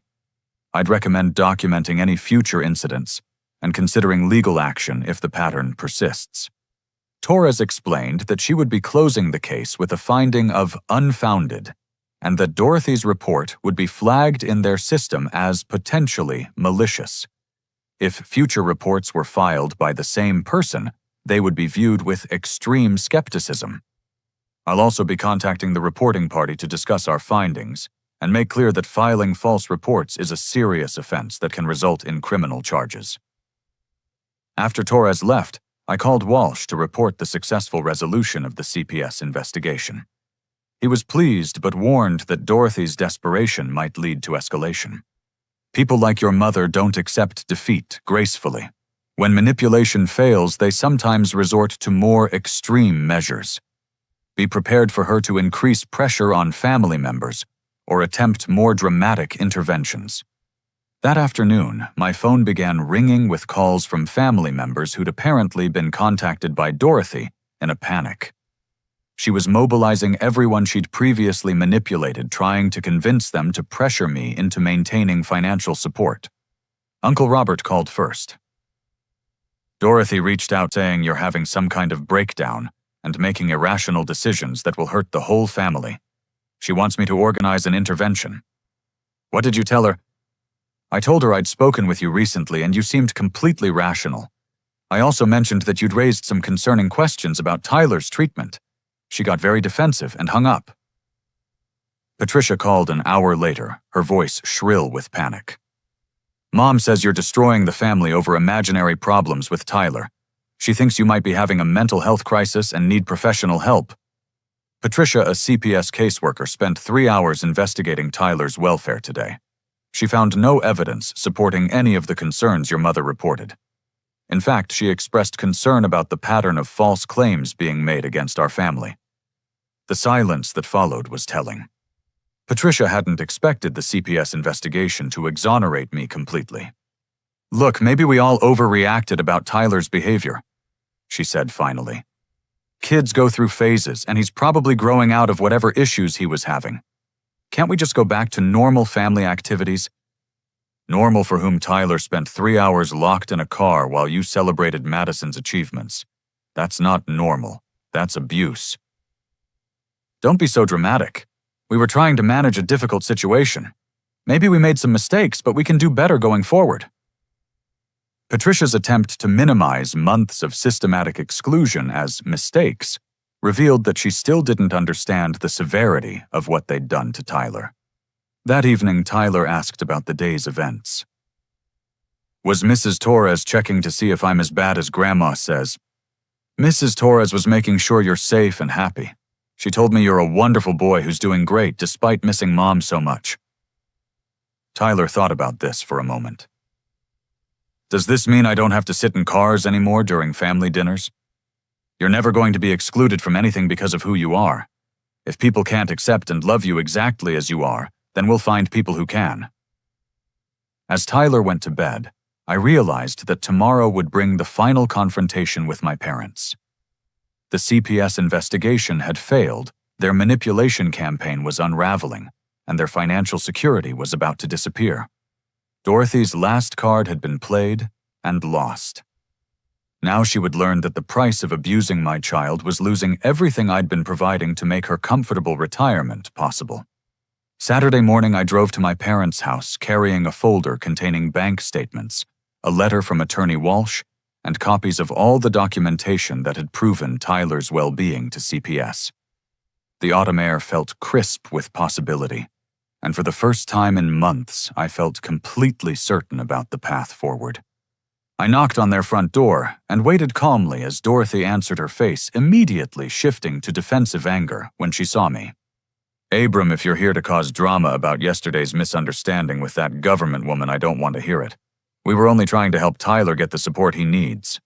I'd recommend documenting any future incidents and considering legal action if the pattern persists." Torres explained that she would be closing the case with a finding of unfounded, and that Dorothy's report would be flagged in their system as potentially malicious. If future reports were filed by the same person, they would be viewed with extreme skepticism. I'll also be contacting the reporting party to discuss our findings and make clear that filing false reports is a serious offense that can result in criminal charges. After Torres left, I called Walsh to report the successful resolution of the CPS investigation. He was pleased but warned that Dorothy's desperation might lead to escalation. "People like your mother don't accept defeat gracefully. When manipulation fails, they sometimes resort to more extreme measures. Be prepared for her to increase pressure on family members or attempt more dramatic interventions." That afternoon, my phone began ringing with calls from family members who'd apparently been contacted by Dorothy in a panic. She was mobilizing everyone she'd previously manipulated, trying to convince them to pressure me into maintaining financial support. Uncle Robert called first. Dorothy reached out saying you're having some kind of breakdown and making irrational decisions that will hurt the whole family. She wants me to organize an intervention. What did you tell her? I told her I'd spoken with you recently and you seemed completely rational. I also mentioned that you'd raised some concerning questions about Tyler's treatment. She got very defensive and hung up. Patricia called an hour later, her voice shrill with panic. Mom says you're destroying the family over imaginary problems with Tyler. She thinks you might be having a mental health crisis and need professional help. Patricia, a CPS caseworker, spent 3 hours investigating Tyler's welfare today. She found no evidence supporting any of the concerns your mother reported. In fact, she expressed concern about the pattern of false claims being made against our family. The silence that followed was telling. Patricia hadn't expected the CPS investigation to exonerate me completely. Look, maybe we all overreacted about Tyler's behavior, she said finally. Kids go through phases, and he's probably growing out of whatever issues he was having. Can't we just go back to normal family activities? Normal for whom Tyler spent 3 hours locked in a car while you celebrated Madison's achievements. That's not normal. That's abuse. Don't be so dramatic. We were trying to manage a difficult situation. Maybe we made some mistakes, but we can do better going forward. Patricia's attempt to minimize months of systematic exclusion as mistakes revealed that she still didn't understand the severity of what they'd done to Tyler. That evening, Tyler asked about the day's events. Was Mrs. Torres checking to see if I'm as bad as Grandma says? Mrs. Torres was making sure you're safe and happy. She told me you're a wonderful boy who's doing great despite missing Mom so much. Tyler thought about this for a moment. Does this mean I don't have to sit in cars anymore during family dinners? You're never going to be excluded from anything because of who you are. If people can't accept and love you exactly as you are, then we'll find people who can. As Tyler went to bed, I realized that tomorrow would bring the final confrontation with my parents. The CPS investigation had failed, their manipulation campaign was unraveling, and their financial security was about to disappear. Dorothy's last card had been played and lost. Now she would learn that the price of abusing my child was losing everything I'd been providing to make her comfortable retirement possible. Saturday morning, I drove to my parents' house carrying a folder containing bank statements, a letter from Attorney Walsh, and copies of all the documentation that had proven Tyler's well-being to CPS. The autumn air felt crisp with possibility, and for the first time in months, I felt completely certain about the path forward. I knocked on their front door and waited calmly as Dorothy answered, her face immediately shifting to defensive anger when she saw me. Abram, if you're here to cause drama about yesterday's misunderstanding with that government woman, I don't want to hear it. We were only trying to help Tyler get the support he needs.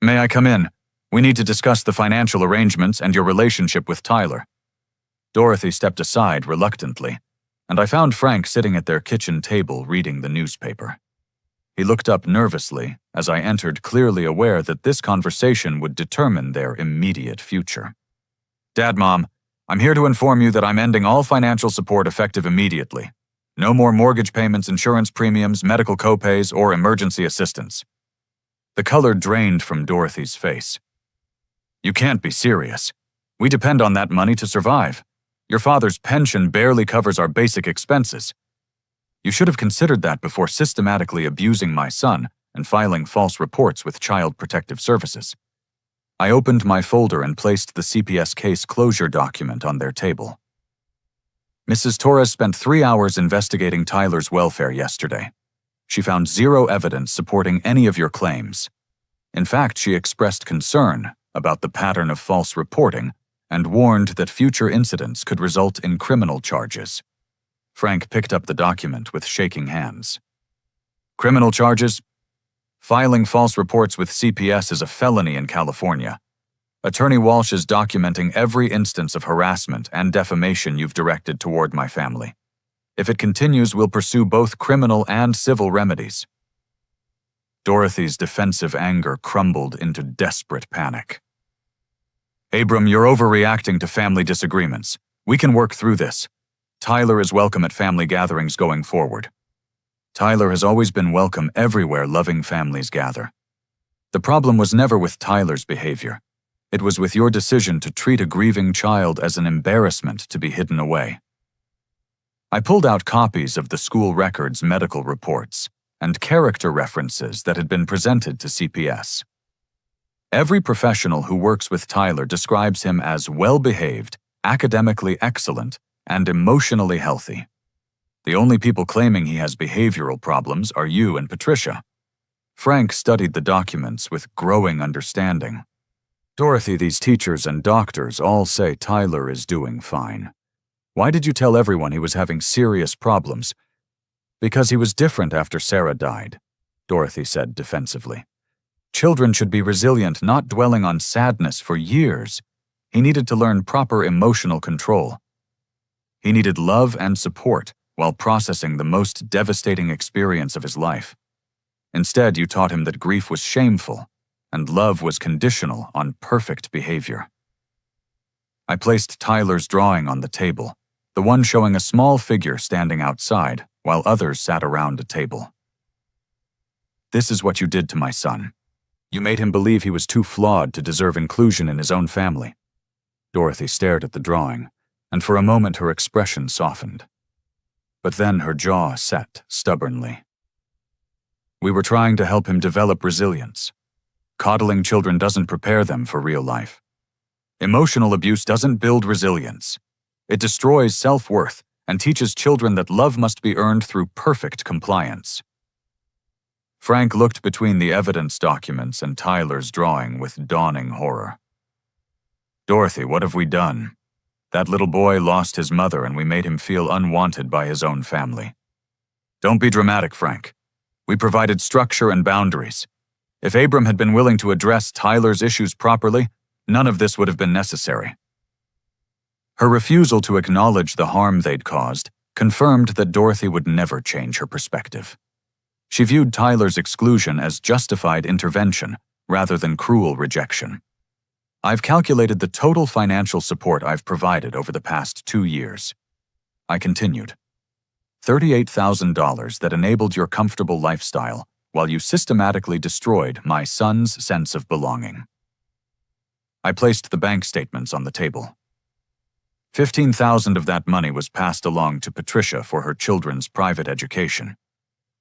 May I come in? We need to discuss the financial arrangements and your relationship with Tyler. Dorothy stepped aside reluctantly, and I found Frank sitting at their kitchen table reading the newspaper. He looked up nervously as I entered, clearly aware that this conversation would determine their immediate future. Dad, Mom, I'm here to inform you that I'm ending all financial support effective immediately. No more mortgage payments, insurance premiums, medical copays, or emergency assistance. The color drained from Dorothy's face. You can't be serious. We depend on that money to survive. Your father's pension barely covers our basic expenses. You should have considered that before systematically abusing my son and filing false reports with Child Protective Services. I opened my folder and placed the CPS case closure document on their table. Mrs. Torres spent 3 hours investigating Tyler's welfare yesterday. She found zero evidence supporting any of your claims. In fact, she expressed concern about the pattern of false reporting and warned that future incidents could result in criminal charges. Frank picked up the document with shaking hands. Criminal charges? Filing false reports with CPS is a felony in California. Attorney Walsh is documenting every instance of harassment and defamation you've directed toward my family. If it continues, we'll pursue both criminal and civil remedies. Dorothy's defensive anger crumbled into desperate panic. Abram, you're overreacting to family disagreements. We can work through this. Tyler is welcome at family gatherings going forward. Tyler has always been welcome everywhere loving families gather. The problem was never with Tyler's behavior. It was with your decision to treat a grieving child as an embarrassment to be hidden away. I pulled out copies of the school records, medical reports, and character references that had been presented to CPS. Every professional who works with Tyler describes him as well-behaved, academically excellent, and emotionally healthy. The only people claiming he has behavioral problems are you and Patricia. Frank studied the documents with growing understanding. Dorothy, these teachers and doctors all say Tyler is doing fine. Why did you tell everyone he was having serious problems? Because he was different after Sarah died, Dorothy said defensively. Children should be resilient, not dwelling on sadness for years. He needed to learn proper emotional control. He needed love and support while processing the most devastating experience of his life. Instead, you taught him that grief was shameful and love was conditional on perfect behavior. I placed Tyler's drawing on the table, the one showing a small figure standing outside while others sat around a table. This is what you did to my son. You made him believe he was too flawed to deserve inclusion in his own family. Dorothy stared at the drawing, and for a moment her expression softened. But then her jaw set stubbornly. We were trying to help him develop resilience. Coddling children doesn't prepare them for real life. Emotional abuse doesn't build resilience. It destroys self-worth and teaches children that love must be earned through perfect compliance. Frank looked between the evidence documents and Tyler's drawing with dawning horror. Dorothy, what have we done? That little boy lost his mother and we made him feel unwanted by his own family. Don't be dramatic, Frank. We provided structure and boundaries. If Abram had been willing to address Tyler's issues properly, none of this would have been necessary. Her refusal to acknowledge the harm they'd caused confirmed that Dorothy would never change her perspective. She viewed Tyler's exclusion as justified intervention rather than cruel rejection. I've calculated the total financial support I've provided over the past 2 years. I continued. $38,000 that enabled your comfortable lifestyle while you systematically destroyed my son's sense of belonging. I placed the bank statements on the table. $15,000 of that money was passed along to Patricia for her children's private education.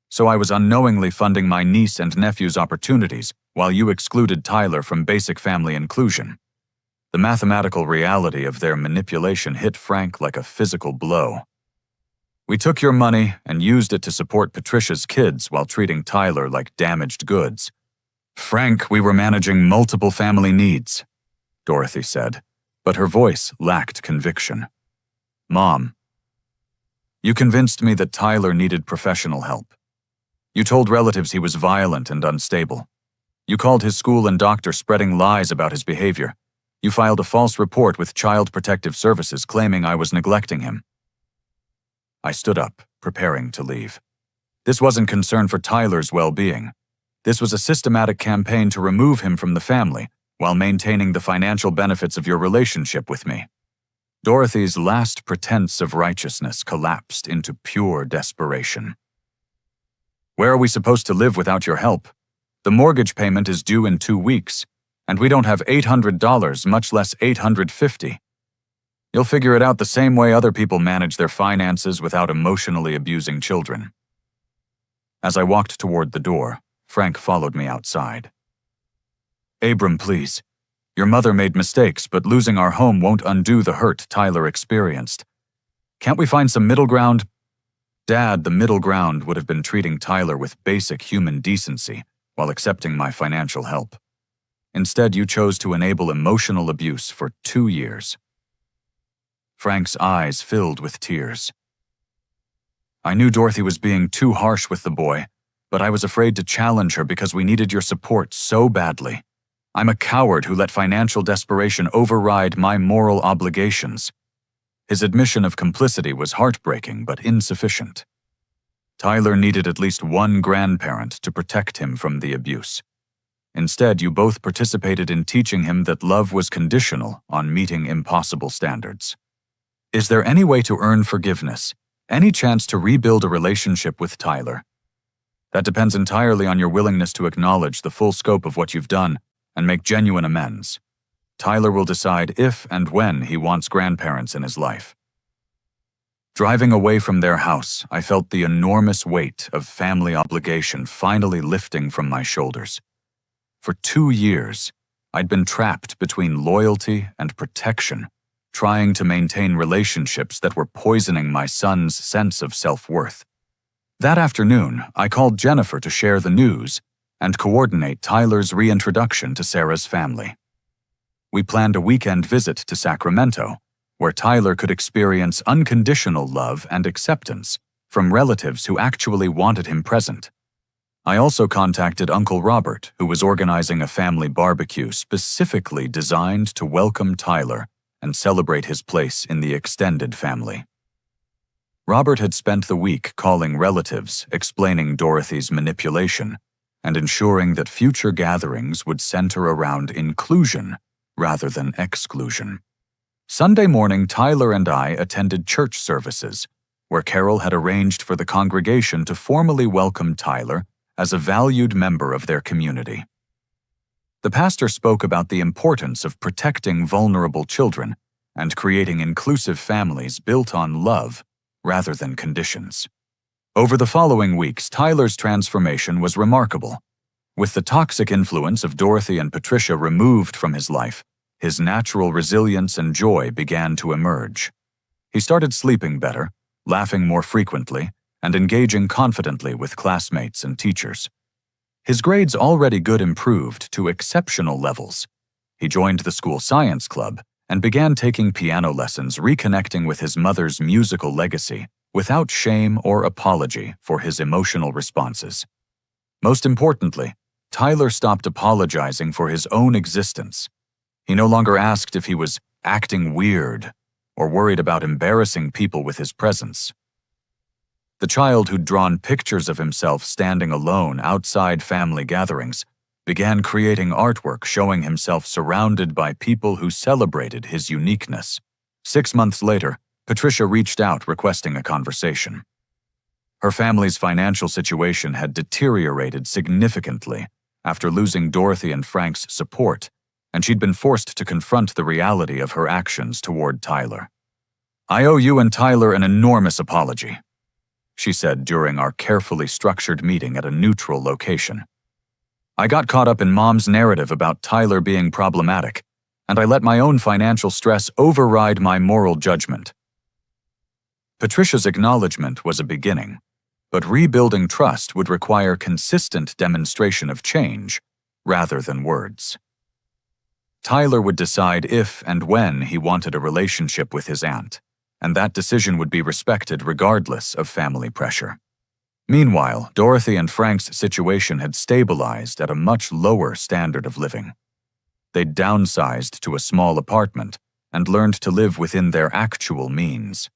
So I was unknowingly funding my niece and nephew's opportunities while you excluded Tyler from basic family inclusion. The mathematical reality of their manipulation hit Frank like a physical blow. We took your money and used it to support Patricia's kids while treating Tyler like damaged goods. Frank, we were managing multiple family needs, Dorothy said, but her voice lacked conviction. Mom, you convinced me that Tyler needed professional help. You told relatives he was violent and unstable. You called his school and doctor spreading lies about his behavior. You filed a false report with Child Protective Services claiming I was neglecting him. I stood up, preparing to leave. This wasn't concern for Tyler's well-being. This was a systematic campaign to remove him from the family while maintaining the financial benefits of your relationship with me. Dorothy's last pretense of righteousness collapsed into pure desperation. Where are we supposed to live without your help? The mortgage payment is due in 2 weeks, and we don't have $800, much less $850. You'll figure it out the same way other people manage their finances without emotionally abusing children. As I walked toward the door, Frank followed me outside. Abram, please. Your mother made mistakes, but losing our home won't undo the hurt Tyler experienced. Can't we find some middle ground? Dad, the middle ground would have been treating Tyler with basic human decency while accepting my financial help. Instead, you chose to enable emotional abuse for 2 years. Frank's eyes filled with tears. I knew Dorothy was being too harsh with the boy, but I was afraid to challenge her because we needed your support so badly. I'm a coward who let financial desperation override my moral obligations. His admission of complicity was heartbreaking but insufficient. Tyler needed at least one grandparent to protect him from the abuse. Instead, you both participated in teaching him that love was conditional on meeting impossible standards. Is there any way to earn forgiveness? Any chance to rebuild a relationship with Tyler? That depends entirely on your willingness to acknowledge the full scope of what you've done and make genuine amends. Tyler will decide if and when he wants grandparents in his life. Driving away from their house, I felt the enormous weight of family obligation finally lifting from my shoulders. For 2 years, I'd been trapped between loyalty and protection, trying to maintain relationships that were poisoning my son's sense of self-worth. That afternoon, I called Jennifer to share the news and coordinate Tyler's reintroduction to Sarah's family. We planned a weekend visit to Sacramento, where Tyler could experience unconditional love and acceptance from relatives who actually wanted him present. I also contacted Uncle Robert, who was organizing a family barbecue specifically designed to welcome Tyler and celebrate his place in the extended family. Robert had spent the week calling relatives, explaining Dorothy's manipulation, and ensuring that future gatherings would center around inclusion rather than exclusion. Sunday morning, Tyler and I attended church services, where Carol had arranged for the congregation to formally welcome Tyler as a valued member of their community. The pastor spoke about the importance of protecting vulnerable children and creating inclusive families built on love rather than conditions. Over the following weeks, Tyler's transformation was remarkable. With the toxic influence of Dorothy and Patricia removed from his life, his natural resilience and joy began to emerge. He started sleeping better, laughing more frequently, and engaging confidently with classmates and teachers. His grades already good improved to exceptional levels. He joined the school science club and began taking piano lessons, reconnecting with his mother's musical legacy without shame or apology for his emotional responses. Most importantly, Tyler stopped apologizing for his own existence. He no longer asked if he was acting weird or worried about embarrassing people with his presence. The child who'd drawn pictures of himself standing alone outside family gatherings began creating artwork showing himself surrounded by people who celebrated his uniqueness. 6 months later, Patricia reached out requesting a conversation. Her family's financial situation had deteriorated significantly after losing Dorothy and Frank's support, and she'd been forced to confront the reality of her actions toward Tyler. "I owe you and Tyler an enormous apology," she said during our carefully structured meeting at a neutral location. "I got caught up in Mom's narrative about Tyler being problematic, and I let my own financial stress override my moral judgment." Patricia's acknowledgement was a beginning, but rebuilding trust would require consistent demonstration of change rather than words. Tyler would decide if and when he wanted a relationship with his aunt, and that decision would be respected regardless of family pressure. Meanwhile, Dorothy and Frank's situation had stabilized at a much lower standard of living. They'd downsized to a small apartment and learned to live within their actual means.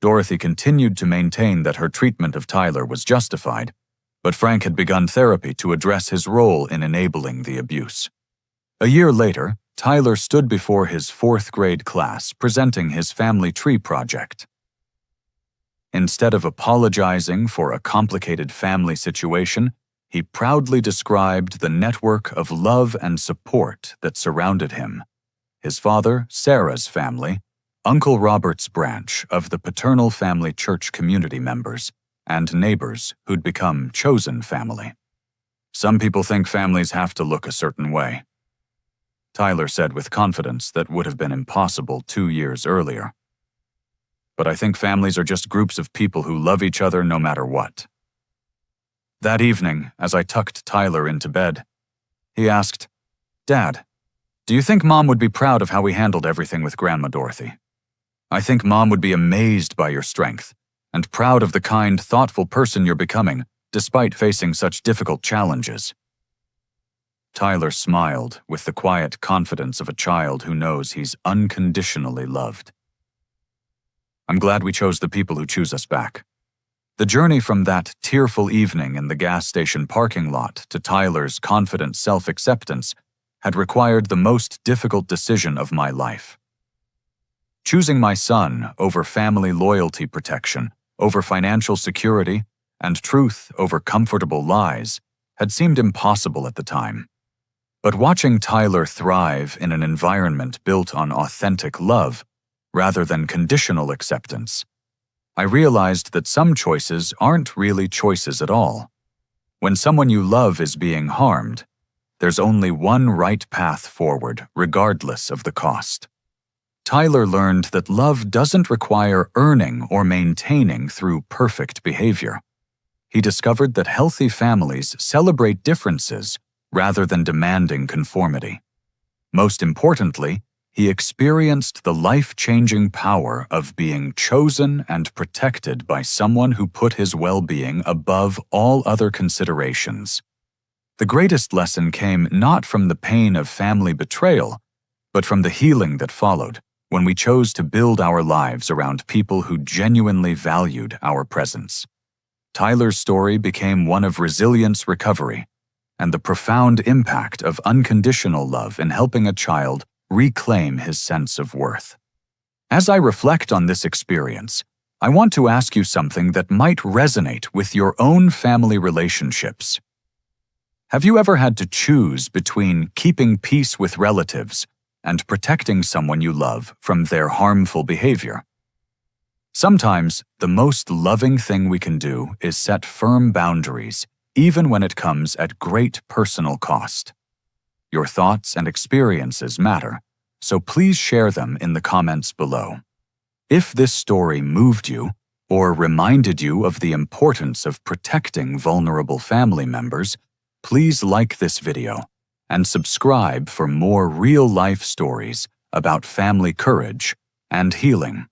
Dorothy continued to maintain that her treatment of Tyler was justified, but Frank had begun therapy to address his role in enabling the abuse. A year later, Tyler stood before his 4th grade class presenting his family tree project. Instead of apologizing for a complicated family situation, he proudly described the network of love and support that surrounded him: his father, Sarah's family, Uncle Robert's branch of the paternal family church community members, and neighbors who'd become chosen family. "Some people think families have to look a certain way," Tyler said with confidence that would have been impossible 2 years earlier. "But I think families are just groups of people who love each other no matter what." That evening, as I tucked Tyler into bed, he asked, "Dad, do you think Mom would be proud of how we handled everything with Grandma Dorothy? I think Mom would be amazed by your strength and proud of the kind, thoughtful person you're becoming, despite facing such difficult challenges." Tyler smiled with the quiet confidence of a child who knows he's unconditionally loved. "I'm glad we chose the people who choose us back. The journey from that tearful evening in the gas station parking lot to Tyler's confident self-acceptance had required the most difficult decision of my life. Choosing my son over family loyalty protection, over financial security, and truth over comfortable lies had seemed impossible at the time. But watching Tyler thrive in an environment built on authentic love, rather than conditional acceptance, I realized that some choices aren't really choices at all. When someone you love is being harmed, there's only one right path forward, regardless of the cost. Tyler learned that love doesn't require earning or maintaining through perfect behavior. He discovered that healthy families celebrate differences rather than demanding conformity. Most importantly, he experienced the life-changing power of being chosen and protected by someone who put his well-being above all other considerations. The greatest lesson came not from the pain of family betrayal, but from the healing that followed when we chose to build our lives around people who genuinely valued our presence. Tyler's story became one of resilience recovery and the profound impact of unconditional love in helping a child reclaim his sense of worth. As I reflect on this experience, I want to ask you something that might resonate with your own family relationships. Have you ever had to choose between keeping peace with relatives and protecting someone you love from their harmful behavior? Sometimes, the most loving thing we can do is set firm boundaries, even when it comes at great personal cost. Your thoughts and experiences matter, so please share them in the comments below. If this story moved you or reminded you of the importance of protecting vulnerable family members, please like this video and subscribe for more real-life stories about family courage and healing.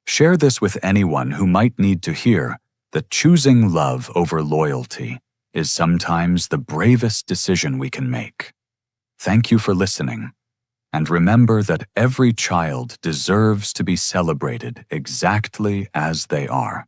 Share this with anyone who might need to hear that choosing love over loyalty is sometimes the bravest decision we can make. Thank you for listening, and remember that every child deserves to be celebrated exactly as they are.